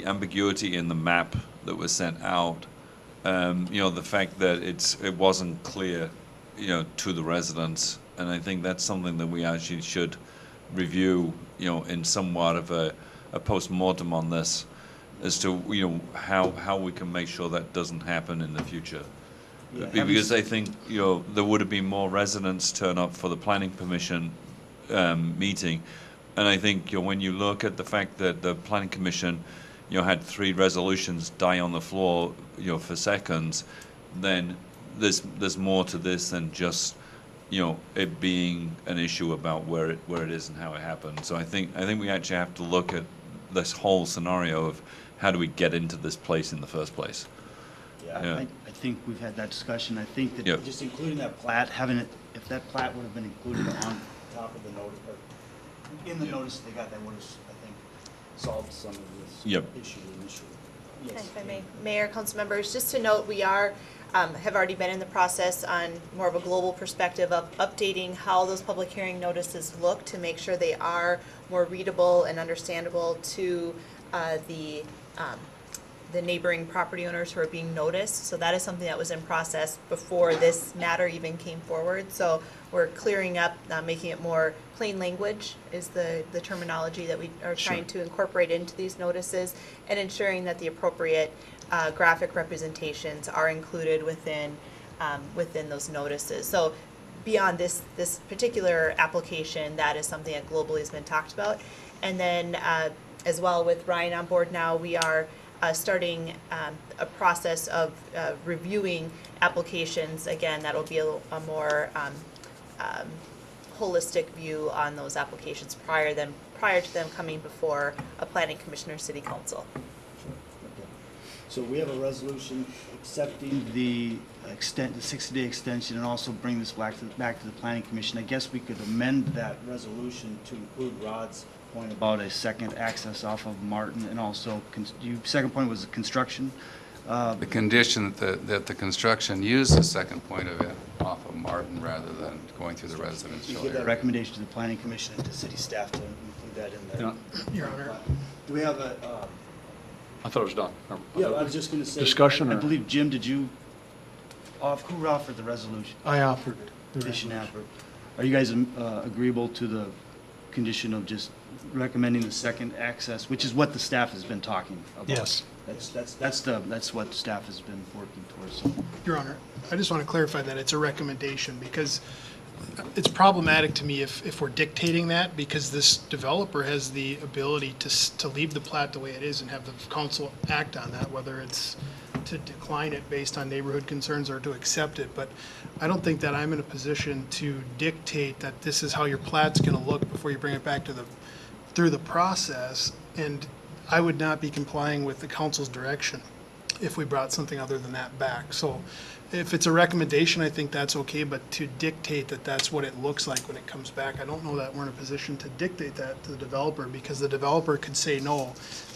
ambiguity in the map that was sent out. You know, the fact that it wasn't clear, you know, to the residents, and I think that's something that we actually should review, you know, in somewhat of a post-mortem on this, as to, you know, how we can make sure that doesn't happen in the future. Yeah, because I think, you know, there would have been more residents turn up for the planning permission meeting, and I think, you know, when you look at the fact that the planning commission, you know, had 3 resolutions die on the floor, you know, for seconds, then there's more to this than just, you know, it being an issue about where it is and how it happened. So I think we actually have to look at this whole scenario of how do we get into this place in the first place. Yeah, I think we've had that discussion. I think that Yep. just including that plat, having it, if that plat would have been included on top of the notice, or in the notice they got, that would have, I think, solved some of this Yep. issue initially. Yes. If I may, Mayor, council members, just to note, we are, have already been in the process on more of a global perspective of updating how those public hearing notices look to make sure they are more readable and understandable to the neighboring property owners who are being noticed. So that is something that was in process before this matter even came forward. So we're clearing up, making it more plain language is the terminology that we are trying to incorporate into these notices, and ensuring that the appropriate graphic representations are included within those notices. So beyond this particular application, that is something that globally has been talked about. And then as well, with Ryan on board now, we are starting a process of reviewing applications. Again, that'll be a more holistic view on those applications prior to them coming before a planning commission or city council. Okay. So we have a resolution accepting the 60-day extension and also bring this back to the planning commission. I guess we could amend that resolution to include Rod's point about a second access off of Martin, and also, second point was construction. The condition that the construction use the second point of it off of Martin rather than going through the residential You give that area. recommendation to the planning commission and to city staff to include that in there. Your Honor. Do we have a, I thought it was done. yeah, I was just going to say. Discussion I or? believe, Jim, who offered the resolution? I offered the Petition resolution. offered. Are you guys agreeable to the condition of just recommending the second access, which is what the staff has been talking about? Yes. That's what staff has been working towards. So. Your Honor, I just want to clarify that it's a recommendation, because it's problematic to me if we're dictating that, because this developer has the ability to leave the plat the way it is and have the council act on that, whether it's to decline it based on neighborhood concerns or to accept it. But I don't think that I'm in a position to dictate that this is how your plat's going to look before you bring it back through the process. And I would not be complying with the council's direction if we brought something other than that back. So if it's a recommendation, I think that's okay, but to dictate that that's what it looks like when it comes back, I don't know that we're in a position to dictate that to the developer, because the developer could say, no,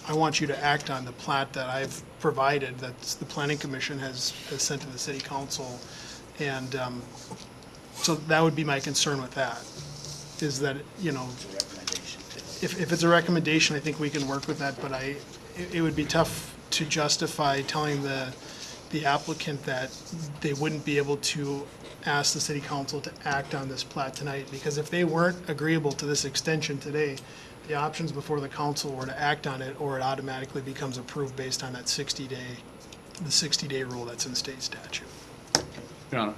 I want you to act on the plat that I've provided, that the planning commission has sent to the city council. And So that would be my concern with that, is that, you know, if it's a recommendation, I think we can work with that, but it would be tough to justify telling the applicant that they wouldn't be able to ask the city council to act on this plat tonight, because if they weren't agreeable to this extension today, the options before the council were to act on it, or it automatically becomes approved based on that 60-day rule that's in state statute. Your Honor,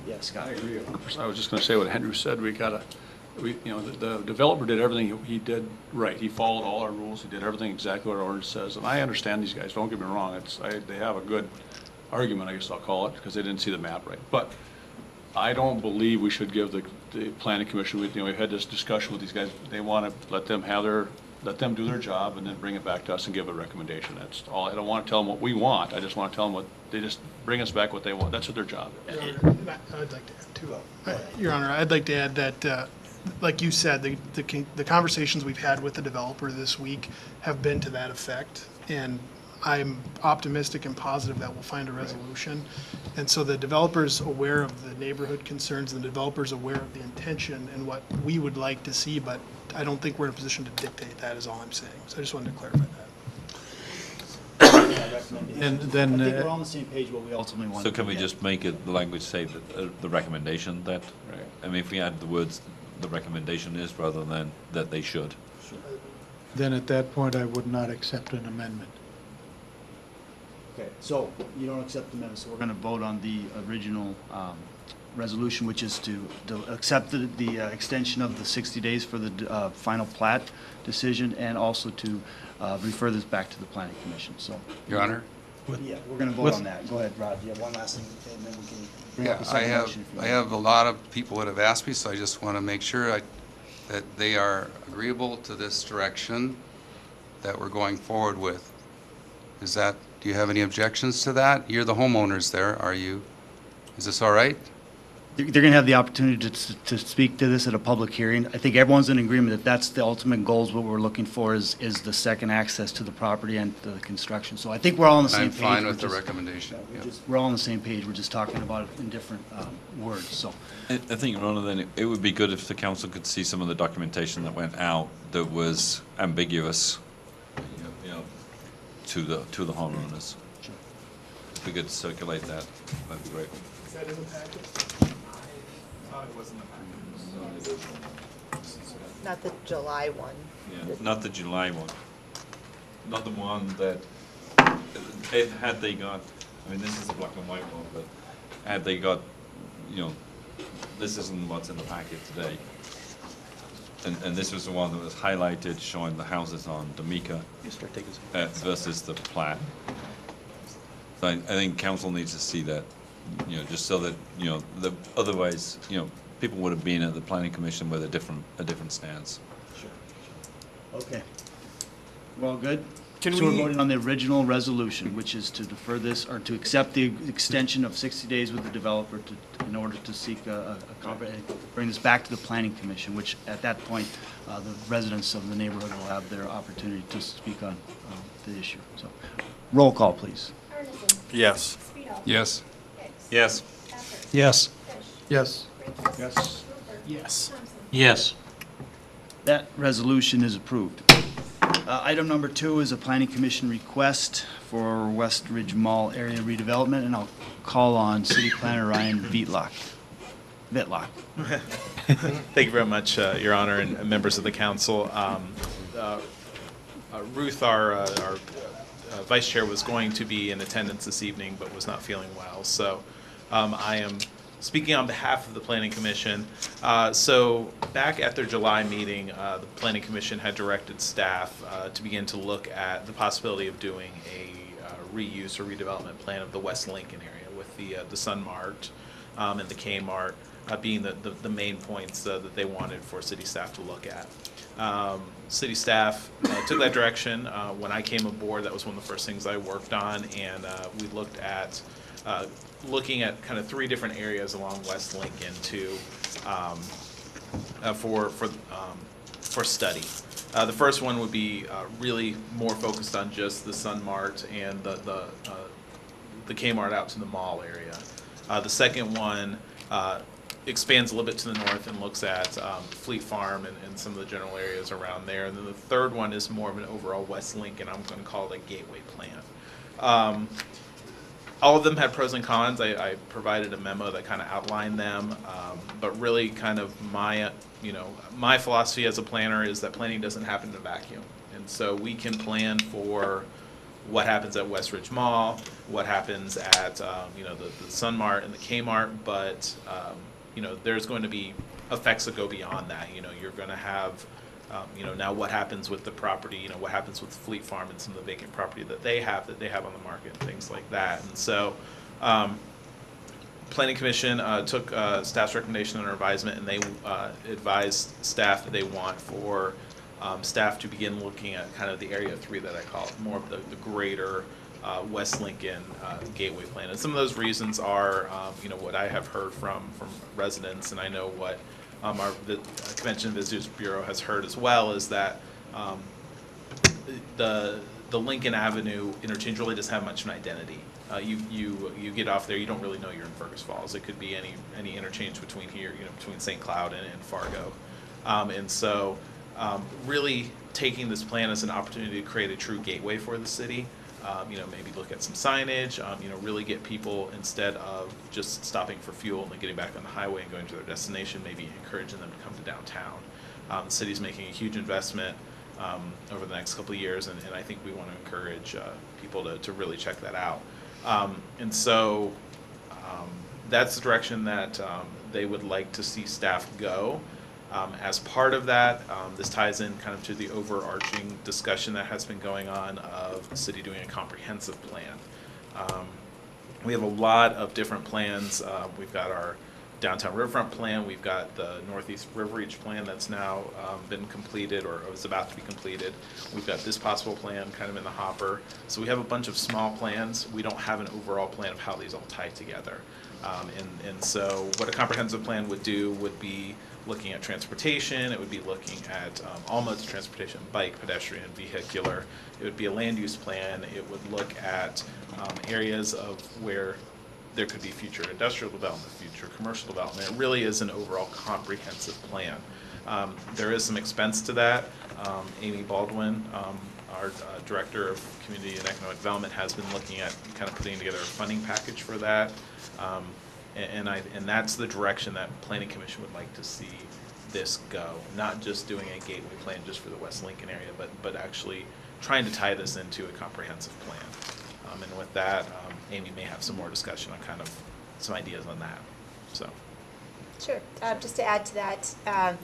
Yeah, Scott. I agree. I was just going to say what Andrew said. The developer did everything he did right. He followed all our rules. He did everything exactly what our ordinance says. And I understand these guys. Don't get me wrong. They have a good argument, I guess I'll call it, because they didn't see the map right. But I don't believe we should give the planning commission. We've had this discussion with these guys. They want to let them do their job and then bring it back to us and give a recommendation. That's all. I don't want to tell them what we want. I just want to tell them they just bring us back what they want. That's what their job is. I'd like to add too. Your Honor, I'd like to add that, like you said, the conversations we've had with the developer this week have been to that effect, and I'm optimistic and positive that we'll find a resolution. And so the developer's aware of the neighborhood concerns, and the developer's aware of the intention and what we would like to see, but I don't think we're in a position to dictate that, is all I'm saying. So I just wanted to clarify that. And then, I think we're on the same page what we ultimately want. So can we just make it, the language say that the recommendation that, I mean, if we add the words, the recommendation is, rather than that they should. then at that point, I would not accept an amendment. Okay, so you don't accept the amendment, so we're going to vote on the original resolution, which is to accept the extension of the 60 days for the final plat decision, and also to refer this back to the planning commission. So, Your Honor? Yeah, we're going to vote on that. Go ahead, Rod. You have one last thing, and then we can bring up the Yeah, second motion if you I want. have a lot of people that have asked me, so I just want to make sure that they are agreeable to this direction that we're going forward with. Do you have any objections to that? You're the homeowners there, are you? Is this all right? They're going to have the opportunity to speak to this at a public hearing. I think everyone's in agreement that that's the ultimate goals. What we're looking for is the second access to the property and the construction. So I think we're all on the same I'm page. fine We're with the just- recommendation. we're yeah. just- We're all on the same page. We're just talking about it in different words, so. I think, Ron, then it would be good if the council could see some of the documentation that went out that was ambiguous, you know, to the homeowners. If we could circulate that, that'd be great. Is that in the packet? Not the July one. Yeah, not the July one. Not the one that, had they got, I mean, this is a black and white one, but had they got, you know, this isn't what's in the packet today. And this was the one that was highlighted, showing the houses on D'Amica versus the plat. So I think council needs to see that, you know, just so that, you know, otherwise, you know, people would have been at the planning commission with a different stance. Sure. Okay. We're all good? Can So we're we- voting on the original resolution, which is to defer this, or to accept the extension of 60 days with the developer in order to seek bring this back to the planning commission, which at that point, the residents of the neighborhood will have their opportunity to speak on the issue. So, roll call, please. Arneson. Yes. Speedall. Yes. Hicks. Yes. Patrick. Yes. Fish. Yes. Ringles. Yes. Rupert. Yes. Thompson. Yes. That resolution is approved. Item number 2 is a planning commission request for West Ridge Mall area redevelopment, and I'll call on city planner Ryan Vitlock. Thank you very much, Your Honor, and members of the council. Ruth, our vice chair, was going to be in attendance this evening, but was not feeling well. So I am speaking on behalf of the Planning Commission. So back at their July meeting, the Planning Commission had directed staff to begin to look at the possibility of doing a reuse or redevelopment plan of the West Lincoln area, with the Sun Mart and the Kmart being the main points that they wanted for city staff to look at. City staff took that direction. When I came aboard, that was one of the first things I worked on, and we looked at looking at kind of 3 different areas along West Lincoln for study. The first one would be really more focused on just the Sun Mart and the Kmart out to the mall area. The second one expands a little bit to the north and looks at Fleet Farm and some of the general areas around there. And then the third one is more of an overall West Lincoln, I'm going to call it a gateway plan. All of them had pros and cons. I provided a memo that kind of outlined them, but really kind of my philosophy as a planner is that planning doesn't happen in a vacuum. And so we can plan for what happens at West Ridge Mall, what happens at the Sun Mart and the Kmart, but there's going to be effects that go beyond that. You're going to have now what happens with the property, what happens with Fleet Farm and some of the vacant property that they have on the market and things like that. And so Planning Commission took staff's recommendation under advisement, and they advised staff that they want for staff to begin looking at kind of the area 3 that I call it, more of the greater West Lincoln gateway plan. And some of those reasons are what I have heard from residents, and I know what the Convention and Visitors Bureau has heard as well, is that the Lincoln Avenue interchange really doesn't have much of an identity. You get off there, you don't really know you're in Fergus Falls. It could be any interchange between here, between St. Cloud and Fargo. And so really taking this plan as an opportunity to create a true gateway for the city. Maybe look at some signage, really get people, instead of just stopping for fuel and then getting back on the highway and going to their destination, maybe encouraging them to come to downtown. The city's making a huge investment over the next couple of years, and I think we want to encourage people to really check that out. And so that's the direction that they would like to see staff go. As part of that, this ties in kind of to the overarching discussion that has been going on of the city doing a comprehensive plan. We have a lot of different plans. We've got our downtown riverfront plan. We've got the Northeast River Reach plan that's now been completed or is about to be completed. We've got this possible plan kind of in the hopper. So we have a bunch of small plans. We don't have an overall plan of how these all tie together. And so what a comprehensive plan would do would be looking at transportation. It would be looking at all modes of transportation: bike, pedestrian, vehicular. It would be a land use plan. It would look at areas of where there could be future industrial development, future commercial development. It really is an overall comprehensive plan. There is some expense to that. Amy Baldwin, our Director of Community and Economic Development, has been looking at kind of putting together a funding package for that. And that's the direction that Planning Commission would like to see this go. Not just doing a gateway plan just for the West Lincoln area, but actually trying to tie this into a comprehensive plan. And with that, Amy may have some more discussion on kind of some ideas on that. So. Sure. Just to add to that,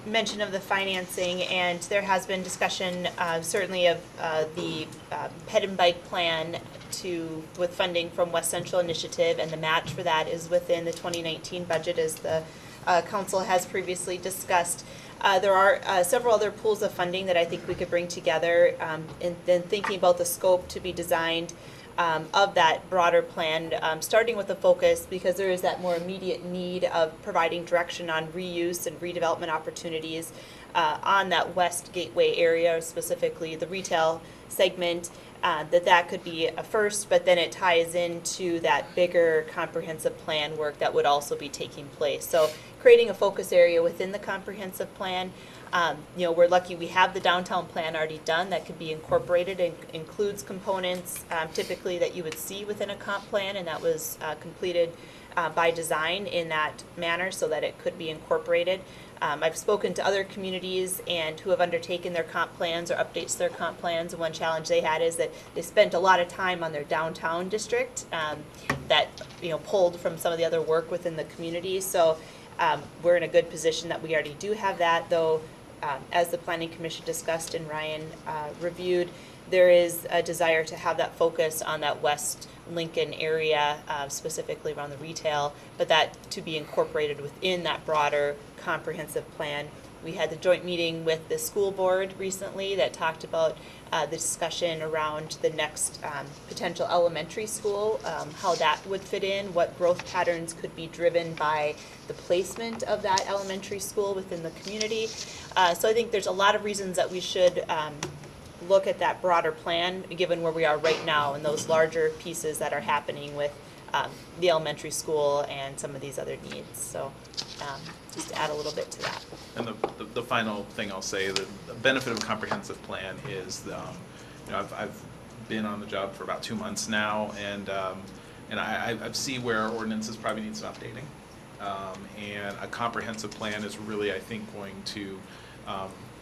mention of the financing, and there has been discussion certainly of the ped and bike plan with funding from West Central Initiative, and the match for that is within the 2019 budget, as the council has previously discussed. There are several other pools of funding that I think we could bring together, and then thinking about the scope to be designed of that broader plan, starting with a focus, because there is that more immediate need of providing direction on reuse and redevelopment opportunities on that West Gateway area, specifically the retail segment. That could be a first, but then it ties into that bigger comprehensive plan work that would also be taking place. So creating a focus area within the comprehensive plan. We're lucky we have the downtown plan already done that could be incorporated and includes components typically that you would see within a comp plan, and that was completed by design in that manner so that it could be incorporated. I've spoken to other communities and who have undertaken their comp plans or updates to their comp plans, and one challenge they had is that they spent a lot of time on their downtown district that pulled from some of the other work within the community. So we're in a good position that we already do have that, though as the Planning Commission discussed and Ryan reviewed, there is a desire to have that focus on that West Lincoln area, specifically around the retail, but that to be incorporated within that broader comprehensive plan. We had the joint meeting with the school board recently that talked about the discussion around the next potential elementary school, how that would fit in, what growth patterns could be driven by the placement of that elementary school within the community. So I think there's a lot of reasons that we should look at that broader plan, given where we are right now and those larger pieces that are happening with the elementary school and some of these other needs. So just to add a little bit to that. And the final thing I'll say, the benefit of a comprehensive plan is, I've been on the job for about 2 months now, and I see where ordinances probably need some updating. And a comprehensive plan is really, I think, going to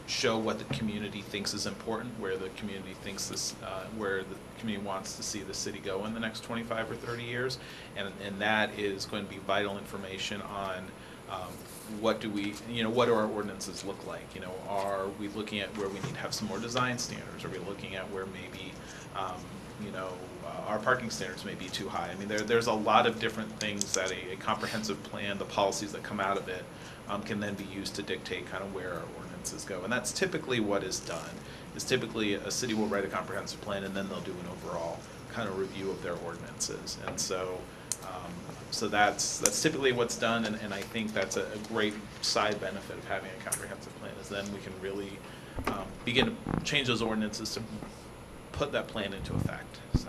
show what the community thinks is important, where the community thinks where the community wants to see the city go in the next 25 or 30 years, and that is going to be vital information on what do our ordinances look like? Are we looking at where we need to have some more design standards? Are we looking at where maybe our parking standards may be too high? I mean, there's a lot of different things that a comprehensive plan, the policies that come out of it, can then be used to dictate kind of where our ordinances go. And that's typically what is done. Is typically a city will write a comprehensive plan, and then they'll do an overall kind of review of their ordinances. And so that's typically what's done, and I think that's a great side benefit of having a comprehensive plan, is then we can really begin to change those ordinances to put that plan into effect. So.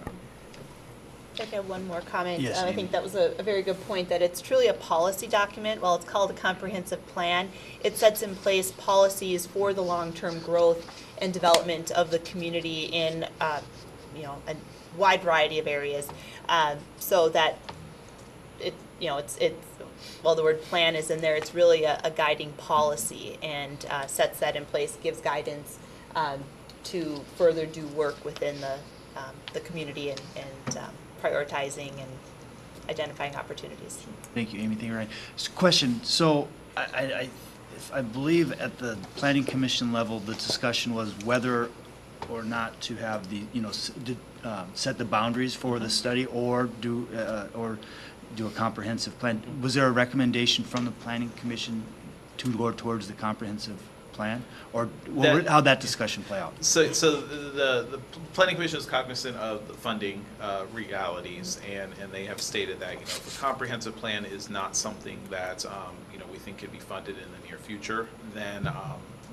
I have one more comment. Yes, I think that was a very good point, that it's truly a policy document. While it's called a comprehensive plan, it sets in place policies for the long-term growth and development of the community in a wide variety of areas, so that it's while the word plan is in there, it's really a guiding policy, and sets that in place, gives guidance to further do work within the community and prioritizing and identifying opportunities. Thank you, Amy. Thank you, Ryan. Just a question. So I believe at the Planning Commission level, the discussion was whether or not to have the, set the boundaries for the study, or do a comprehensive plan. Was there a recommendation from the Planning Commission to go towards the comprehensive plan, or how'd that discussion play out? So the Planning Commission is cognizant of the funding realities, and they have stated that if a comprehensive plan is not something that we think could be funded in the near future, then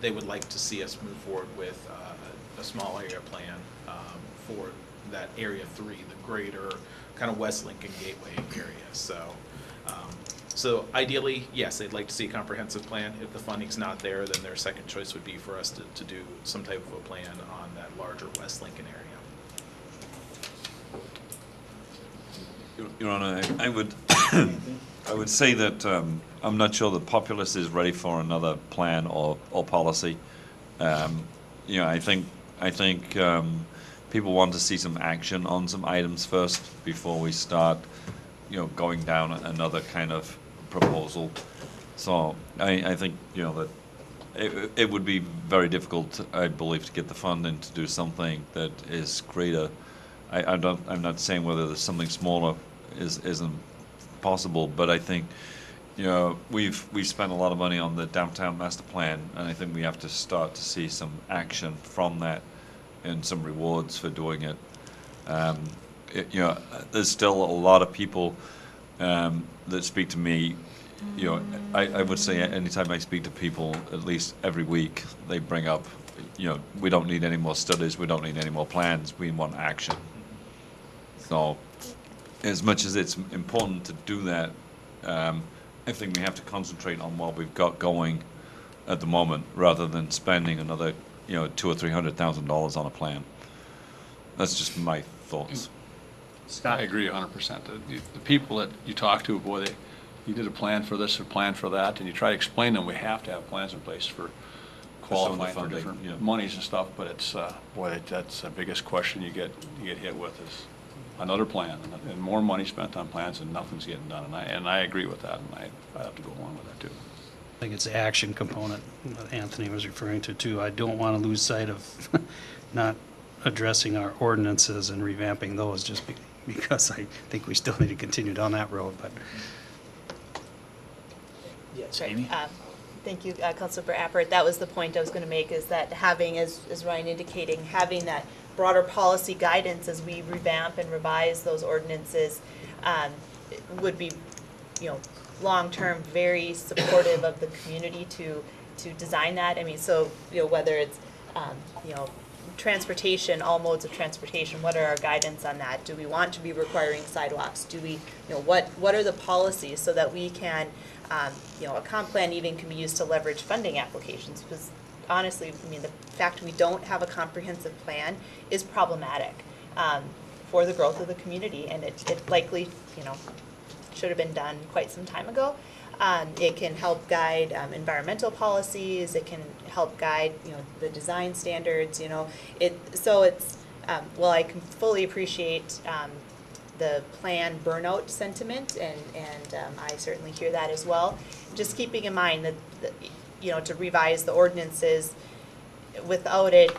they would like to see us move forward with a small area plan for that Area 3, the greater kind of West Lincoln Gateway area. So ideally, yes, they'd like to see a comprehensive plan. If the funding's not there, then their second choice would be for us to do some type of a plan on that larger West Lincoln area. Your Honor, I would say that I'm not sure the populace is ready for another plan or policy. I think people want to see some action on some items first before we start, going down another kind of proposal. So I think that it would be very difficult, I believe, to get the funding to do something that is greater. I'm not saying whether there's something smaller isn't possible, but I think we've spent a lot of money on the downtown master plan, and I think we have to start to see some action from that and some rewards for doing it. There's still a lot of people that speak to me. I would say anytime I speak to people, at least every week, they bring up, we don't need any more studies, we don't need any more plans, we want action. So, as much as it's important to do that, I think we have to concentrate on what we've got going at the moment, rather than spending another, $200,000 or $300,000 on a plan. That's just my thoughts. I agree 100%. The people that you talk to, boy, you did a plan for this or plan for that, and you try to explain them, we have to have plans in place for qualifying for different monies and stuff, but it's, that's the biggest question you get hit with is another plan, and more money spent on plans and nothing's getting done, and I agree with that, and I have to go along with that too. I think it's the action component that Anthony was referring to too. I don't want to lose sight of not addressing our ordinances and revamping those, just because I think we still need to continue down that road. But yes, Amy. Thank you, Councilor Appert. That was the point I was going to make, is that having, as Ryan indicating, having that broader policy guidance as we revamp and revise those ordinances would be, long-term very supportive of the community to design that. I mean, so, whether it's, transportation, all modes of transportation, what are our guidance on that? Do we want to be requiring sidewalks? Do we, what are the policies so that we can, a comp plan even can be used to leverage funding applications? Because honestly, I mean, the fact we don't have a comprehensive plan is problematic for the growth of the community, and it likely, should have been done quite some time ago. It can help guide environmental policies. It can help guide, the design standards. Well, I can fully appreciate the plan burnout sentiment, and I certainly hear that as well. Just keeping in mind that, to revise the ordinances without it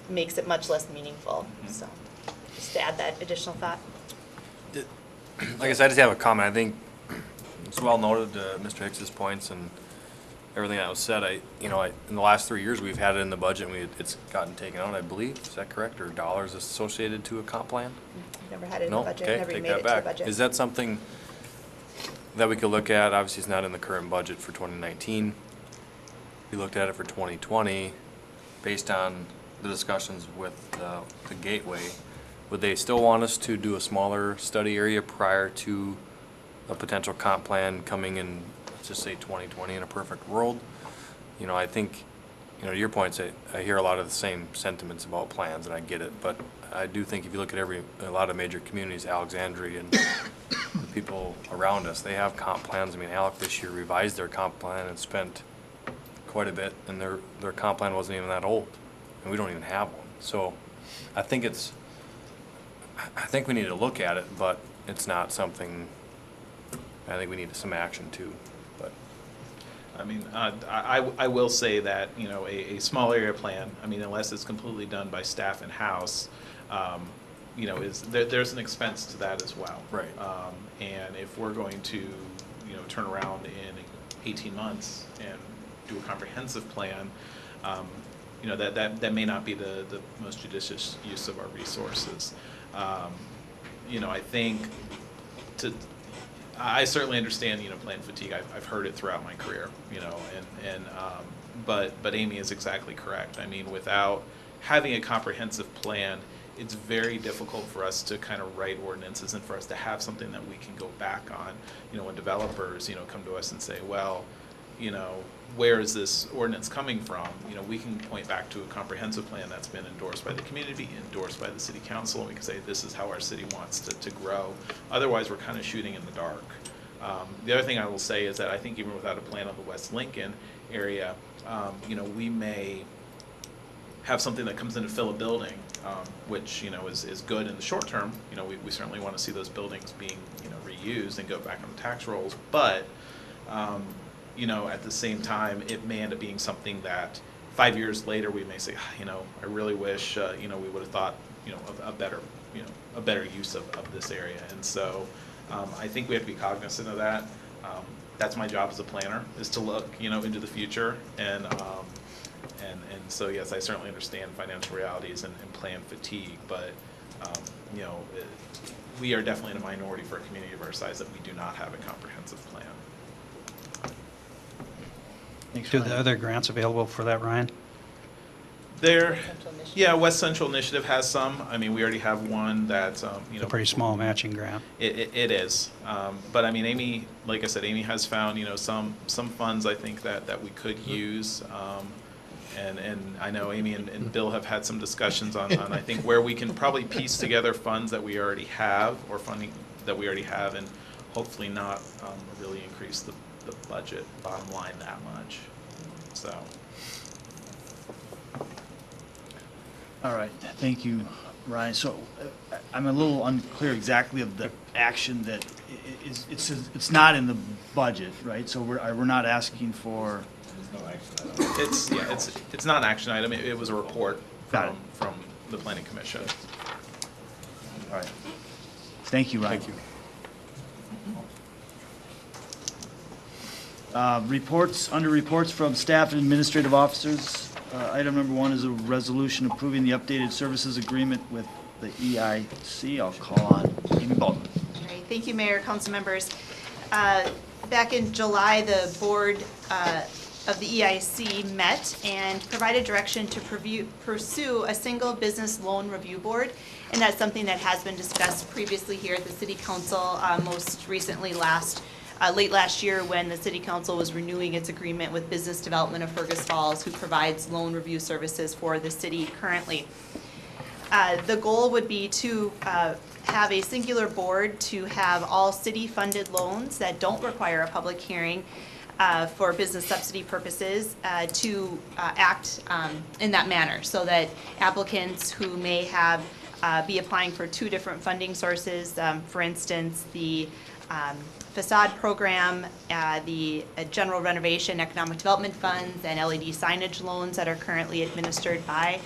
makes it much less meaningful. So, just to add that additional thought. Like I said, I just have a comment. I think it's well noted, Mr. Hicks's points and everything that was said. In the last 3 years, we've had it in the budget, and it's gotten taken out, I believe. Is that correct? Or dollars associated to a comp plan? Never had it in No? the budget. Okay, Never take made that it to the back. budget. Is that something that we could look at? Obviously, it's not in the current budget for 2019. We looked at it for 2020, based on the discussions with the Gateway. Would they still want us to do a smaller study area prior to a potential comp plan coming in, let's just say 2020 in a perfect world? I think, to your points, I hear a lot of the same sentiments about plans, and I get it, but I do think if you look at a lot of major communities, Alexandria and the people around us, they have comp plans. I mean, Alec this year revised their comp plan and spent quite a bit, and their comp plan wasn't even that old, and we don't even have one. So I think we need to look at it, but it's not something, I think we need some action too. But I mean, I will say that, a small area plan, I mean, unless it's completely done by staff in-house, there's an expense to that as well. Right. And if we're going to, turn around in 18 months and do a comprehensive plan, that may not be the most judicious use of our resources. I think I certainly understand, plan fatigue. I've heard it throughout my career, but Amy is exactly correct. I mean, without having a comprehensive plan, it's very difficult for us to kind of write ordinances and for us to have something that we can go back on. When developers, come to us and say, well, where is this ordinance coming from? We can point back to a comprehensive plan that's been endorsed by the community, endorsed by the city council, and we can say this is how our city wants to grow. Otherwise, we're kind of shooting in the dark. The other thing I will say is that I think even without a plan on the West Lincoln area, we may have something that comes in to fill a building, which is good in the short term. We certainly want to see those buildings being reused and go back on the tax rolls, but at the same time, it may end up being something that 5 years later we may say, I really wish we would have thought of a better use of this area. And so I think we have to be cognizant of that. That's my job as a planner, is to look into the future, and so yes, I certainly understand financial realities and plan fatigue, but we are definitely in a minority for a community of our size that we do not have a comprehensive plan. Are there grants available for that, Ryan? West Central Initiative has some. I mean, we already have one that's, It's a pretty small matching grant. It is. But I mean, Amy, like I said, Amy has found, some funds I think that we could use. And I know Amy and Bill have had some discussions on I think where we can probably piece together funds that we already have, or funding that we already have, and hopefully not really increase the budget bottom line that much. So. All right, thank you, Ryan. So I'm a little unclear exactly of the action that it's not in the budget, right? So we're not asking for. No action item. It's not an action item. It was a report from the Planning Commission. All right. Thank you, Ryan. Thank you. Under reports from staff and administrative officers, item number 1 is a resolution approving the updated services agreement with the EIC. I'll call on Amy Baldwin. All right, thank you, Mayor, council members. Back in July, the board of the EIC met and provided direction to pursue a single business loan review board. And that's something that has been discussed previously here at the City Council, most recently late last year when the City Council was renewing its agreement with Business Development of Fergus Falls, who provides loan review services for the city currently. The goal would be to have a singular board to have all city-funded loans that don't require a public hearing for business subsidy purposes to act in that manner, so that applicants who may have be applying for two different funding sources, for instance, the facade program, the general renovation economic development funds, and LED signage loans that are currently administered by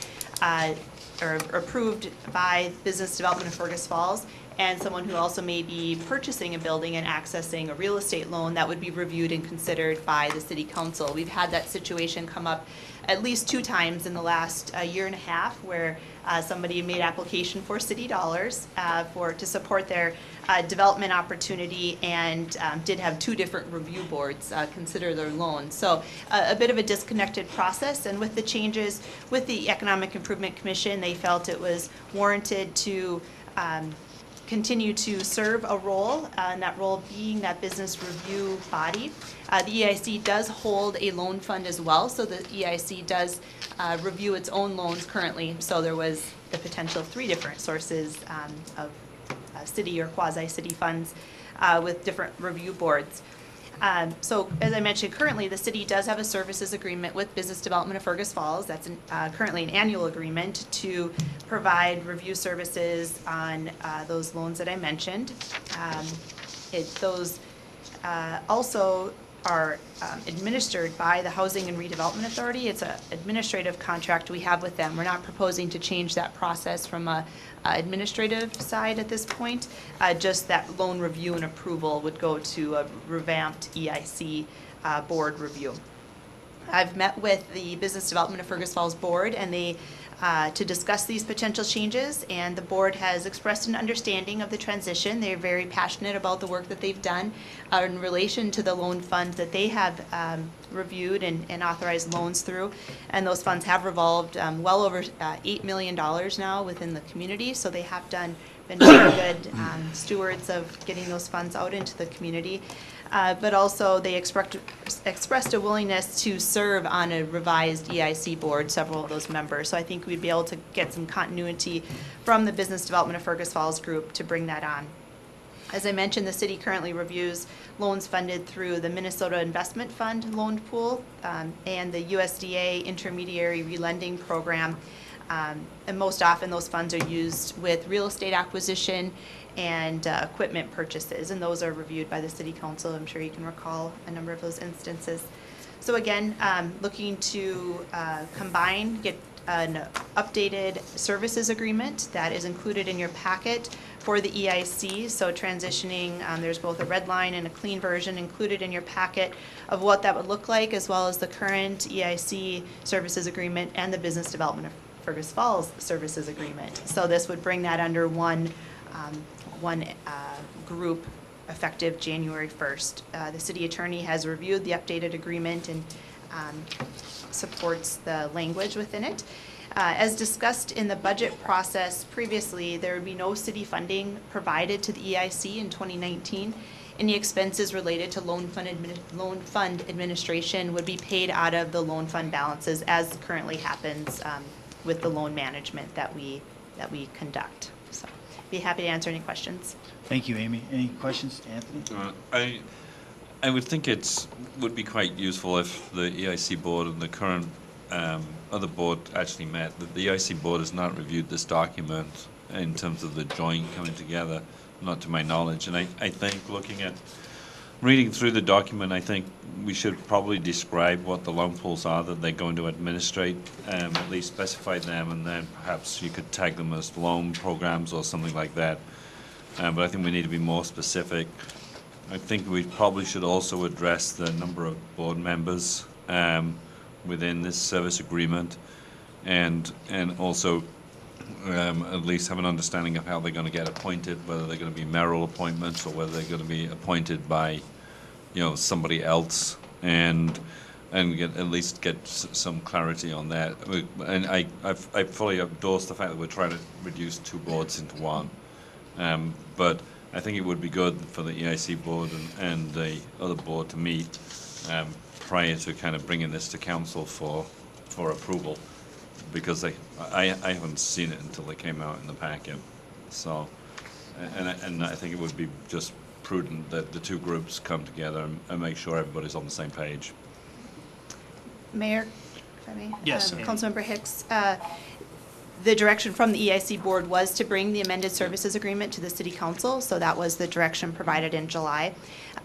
or approved by Business Development of Fergus Falls, and someone who also may be purchasing a building and accessing a real estate loan that would be reviewed and considered by the City Council. We've had that situation come up at least 2 times in the last year and a half, where somebody made application for city dollars to support their development opportunity and did have 2 different review boards consider their loan. So a bit of a disconnected process, and with the changes with the Economic Improvement Commission, they felt it was warranted to continue to serve a role, and that role being that business review body. The EIC does hold a loan fund as well, so the EIC does review its own loans currently, so there was the potential of 3 different sources of city or quasi-city funds with different review boards. So as I mentioned, currently the city does have a services agreement with Business Development of Fergus Falls. That's currently an annual agreement to provide review services on those loans that I mentioned. Those also are administered by the Housing and Redevelopment Authority. It's an administrative contract we have with them. We're not proposing to change that process from a administrative side at this point. Just that loan review and approval would go to a revamped EIC board review. I've met with the Business Development of Fergus Falls board and they to discuss these potential changes, and the board has expressed an understanding of the transition. They're very passionate about the work that they've done in relation to the loan fund that they have reviewed and authorized loans through, and those funds have revolved well over $8 million now within the community, so they have been very good stewards of getting those funds out into the community. But also they expressed a willingness to serve on a revised EIC board, several of those members. So I think we'd be able to get some continuity from the Business Development of Fergus Falls group to bring that on. As I mentioned, the city currently reviews loans funded through the Minnesota Investment Fund loan pool and the USDA Intermediary Relending Program. And most often those funds are used with real estate acquisition and equipment purchases, and those are reviewed by the City Council. I'm sure you can recall a number of those instances. So again, looking to get an updated services agreement that is included in your packet for the EIC. So transitioning, there's both a red line and a clean version included in your packet of what that would look like, as well as the current EIC services agreement and the Business Development of Fergus Falls services agreement. So this would bring that under one group effective January 1st. The city attorney has reviewed the updated agreement and supports the language within it. As discussed in the budget process previously, there would be no city funding provided to the EIC in 2019. Any expenses related to loan fund administration would be paid out of the loan fund balances, as currently happens with the loan management that we conduct. So be happy to answer any questions. Thank you, Amy. Any questions, Anthony? I would think would be quite useful if the EIC board and the current other board actually met. The EIC board has not reviewed this document in terms of the joint coming together, not to my knowledge. And I think reading through the document, I think we should probably describe what the loan pools are that they're going to administrate, at least specify them, and then perhaps you could tag them as loan programs or something like that. But I think we need to be more specific. I think we probably should also address the number of board members within this service agreement, and also at least have an understanding of how they're going to get appointed, whether they're going to be mayoral appointments or whether they're going to be appointed by somebody else. And and at least get some clarity on that. And I fully endorse the fact that we're trying to reduce 2 boards into 1. But I think it would be good for the EIC board and the other board to meet prior to kind of bringing this to council for approval, because I haven't seen it until they came out in the packet. So, and I think it would be just prudent that the 2 groups come together and make sure everybody's on the same page. Mayor, if I may? Yes. Councilmember Hicks, the direction from the EIC board was to bring the amended services agreement to the city council, so that was the direction provided in July.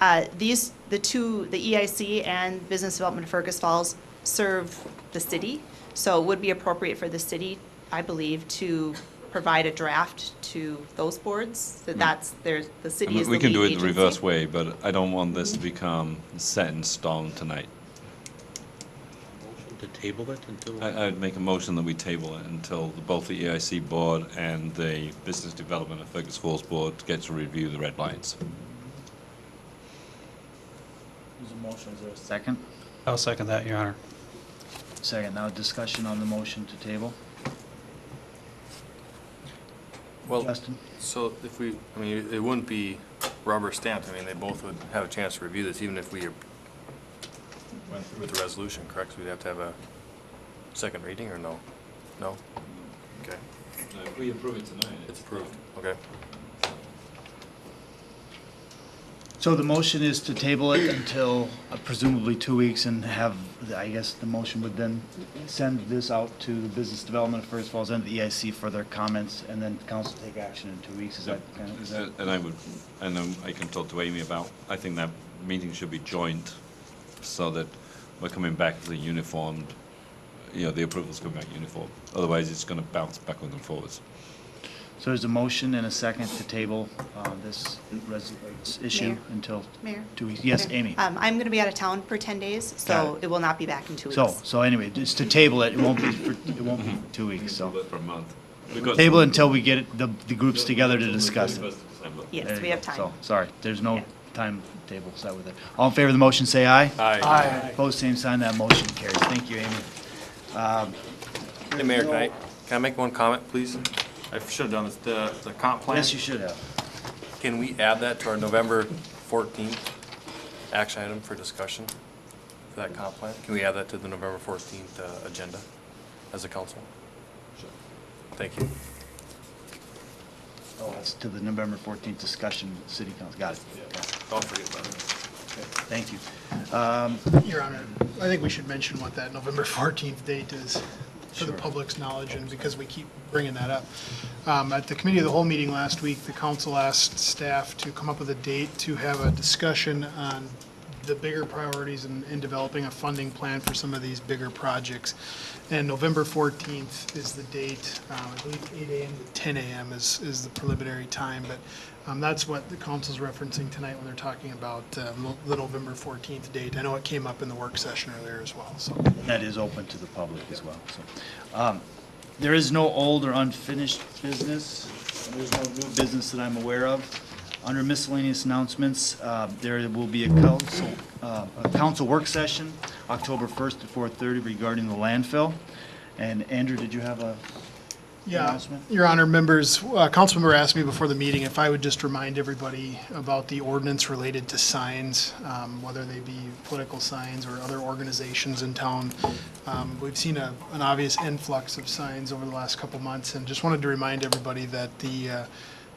The EIC and Business Development of Fergus Falls serve the city, so it would be appropriate for the city, I believe, to provide a draft to those boards. So that's, the city is the We can lead do it the agency. reverse way, but I don't want this to become set in stone tonight. To table it until? I'd make a motion that we table it until both the EIC board and the Business Development of Fergus Falls board get to review the red lines. There's a motion, is there a second? I'll second that, Your Honor. Second, now discussion on the motion to table. Well, Justin? so if we, I mean, it wouldn't be rubber stamped. I mean, they both would have a chance to review this, even if we went through with the resolution, correct? So we'd have to have a second reading, or no? No? Okay. If we approve it tonight, It's approved, okay. So the motion is to table it until presumably 2 weeks and have, I guess the motion would then send this out to the Business Development of Fergus Falls and the EIC for their comments, and then council take action in 2 weeks. Is that kind of, is that? And then I can talk to Amy about, I think that meeting should be joint so that we're coming back to the uniformed, the approval's coming back uniform. Otherwise, it's going to bounce backwards and forwards. So there's a motion and a second to table this issue Mayor? until Mayor? 2 weeks. Yes, Mayor? Amy? I'm going to be out of town for 10 days, Got so it. it will not be back in 2 weeks. So anyway, just to table it, it won't be 2 weeks, so. For a month. Table it until we get the groups together to discuss it. Yes, There you we have go. time. So, sorry, there's no Yeah. timetable set with it. All in favor of the motion, say aye. Aye. Opposed, same sign, that motion carries. Thank you, Amy. Hey, Mayor, can I make one comment, please? I should have done this, the comp plan. Yes, you should have. Can we add that to our November 14th action item for discussion for that comp plan? Can we add that to the November 14th agenda as a council? Sure. Thank you. Oh, that's to the November 14th discussion, city council. Got it. Don't forget about it. Thank you. Your Honor, I think we should mention what that November 14th date is for the Sure. public's knowledge, and because we keep bringing that up. At the committee of the whole meeting last week, the council asked staff to come up with a date to have a discussion on the bigger priorities in developing a funding plan for some of these bigger projects. And November 14th is the date. I believe 8 a.m. to 10 a.m. is the preliminary time, but that's what the council's referencing tonight when they're talking about the November 14th date. I know it came up in the work session earlier as well, so. That is open to the public as well, so. There is no old or unfinished business. There's no new business that I'm aware of. Under miscellaneous announcements, there will be a council work session, October 1st at 4:30 regarding the landfill. And Andrew, did you have a announcement? Your Honor, members, council member asked me before the meeting if I would just remind everybody about the ordinance related to signs, whether they be political signs or other organizations in town. We've seen an obvious influx of signs over the last couple months, and just wanted to remind everybody that the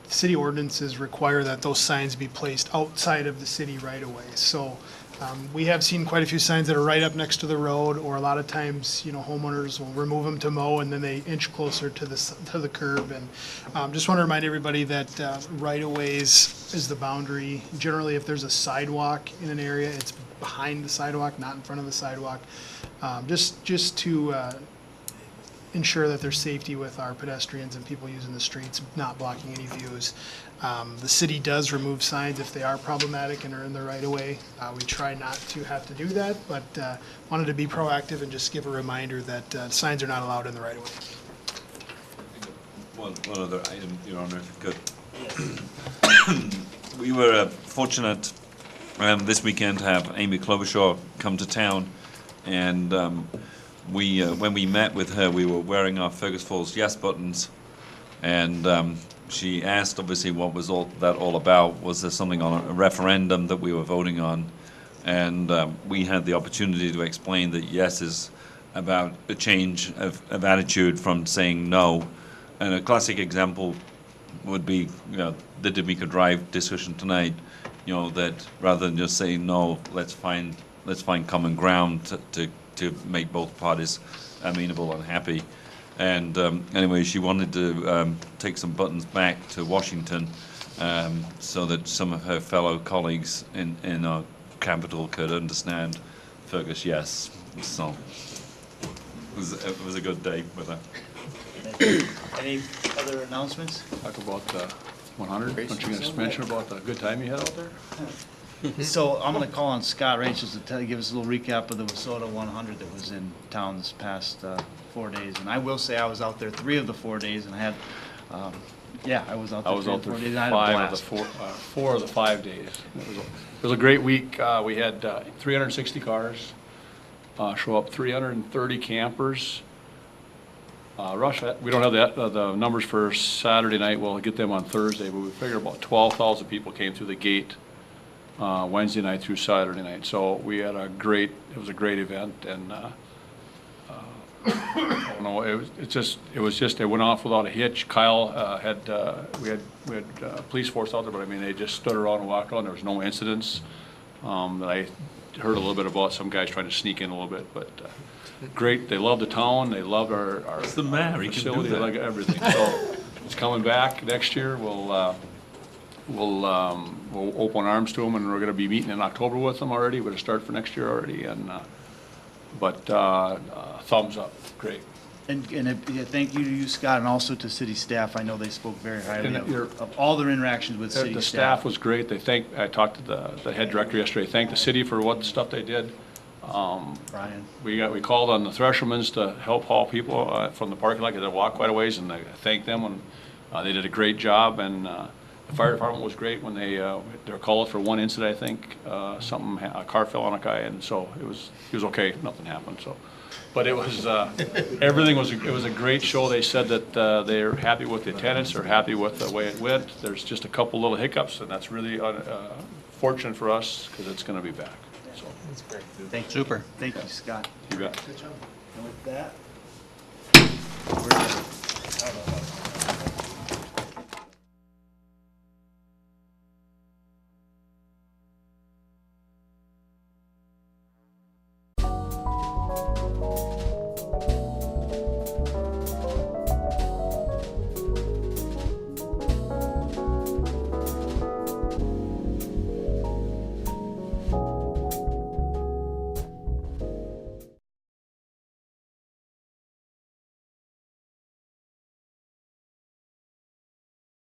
city ordinances require that those signs be placed outside of the city right away. So we have seen quite a few signs that are right up next to the road, or a lot of times, homeowners will remove them to mow and then they inch closer to the curb. And just want to remind everybody that right of ways is the boundary. Generally, if there's a sidewalk in an area, it's behind the sidewalk, not in front of the sidewalk. Just to ensure that there's safety with our pedestrians and people using the streets, not blocking any views. The city does remove signs if they are problematic and are in the right of way. We try not to have to do that, but wanted to be proactive and just give a reminder that signs are not allowed in the right of way. One other item, Your Honor, if you could. We were fortunate this weekend to have Amy Klobuchar come to town And when we met with her, we were wearing our Fergus Falls Yes buttons, and she asked, obviously, what was that all about? Was there something on a referendum that we were voting on? And we had the opportunity to explain that yes is about a change of attitude from saying no. And a classic example would be, the D'Amico Drive discussion tonight. That rather than just saying no, let's find common ground to make both parties amenable and happy. And anyway, she wanted to take some buttons back to Washington so that some of her fellow colleagues in our capital could understand Fergus Yes. So it was a good day with her. Any other announcements? Talk about 100. Don't you just mention about the good time you had out there? So I'm going to call on Scott Ranches to give us a little recap of the Wissota 100 that was in town this past 4 days. And I will say I was out there 3 of the 4 days, and I had, I was out there. I was out there 4 days, and I had a 5 of the blast. 4 of the 5 days. It was a great week. We had 360 cars show up, 330 campers. Rush, we don't have the numbers for Saturday night. We'll get them on Thursday, but we figure about 12,000 people came through the gate Wednesday night through Saturday night. So we had it was a great event, and it went off without a hitch. Kyle we had police force out there, but I mean, they just stood around and walked on. There was no incidents that I heard a little bit about, some guys trying to sneak in a little bit, but great. They love the town. They love our It's the mayor. He can do facility. They that. like everything. So it's coming back next year. We'll open arms to them, and we're going to be meeting in October with them already. We're going to start for next year already, and thumbs up. Great. And thank you to you, Scott, and also to city staff. I know they spoke very highly And of all their interactions with city The staff. staff was great. I talked to the head director yesterday. Thanked the city for what stuff they did. Brian. We called on the Threshermans to help haul people from the parking lot. They walked quite a ways, and I thanked them, and they did a great job. And the fire department was great when they were called for one incident, I think. A car fell on a guy, and so he was okay. Nothing happened. So, but it was everything was. It was a great show. They said that they're happy with the attendance. They're happy with the way it went. There's just a couple little hiccups, and that's really fortunate for us because it's going to be back. So That's great. Thank you. Super. Thank you, Scott. you bet. Good job. And with that, we're done. I don't know about that.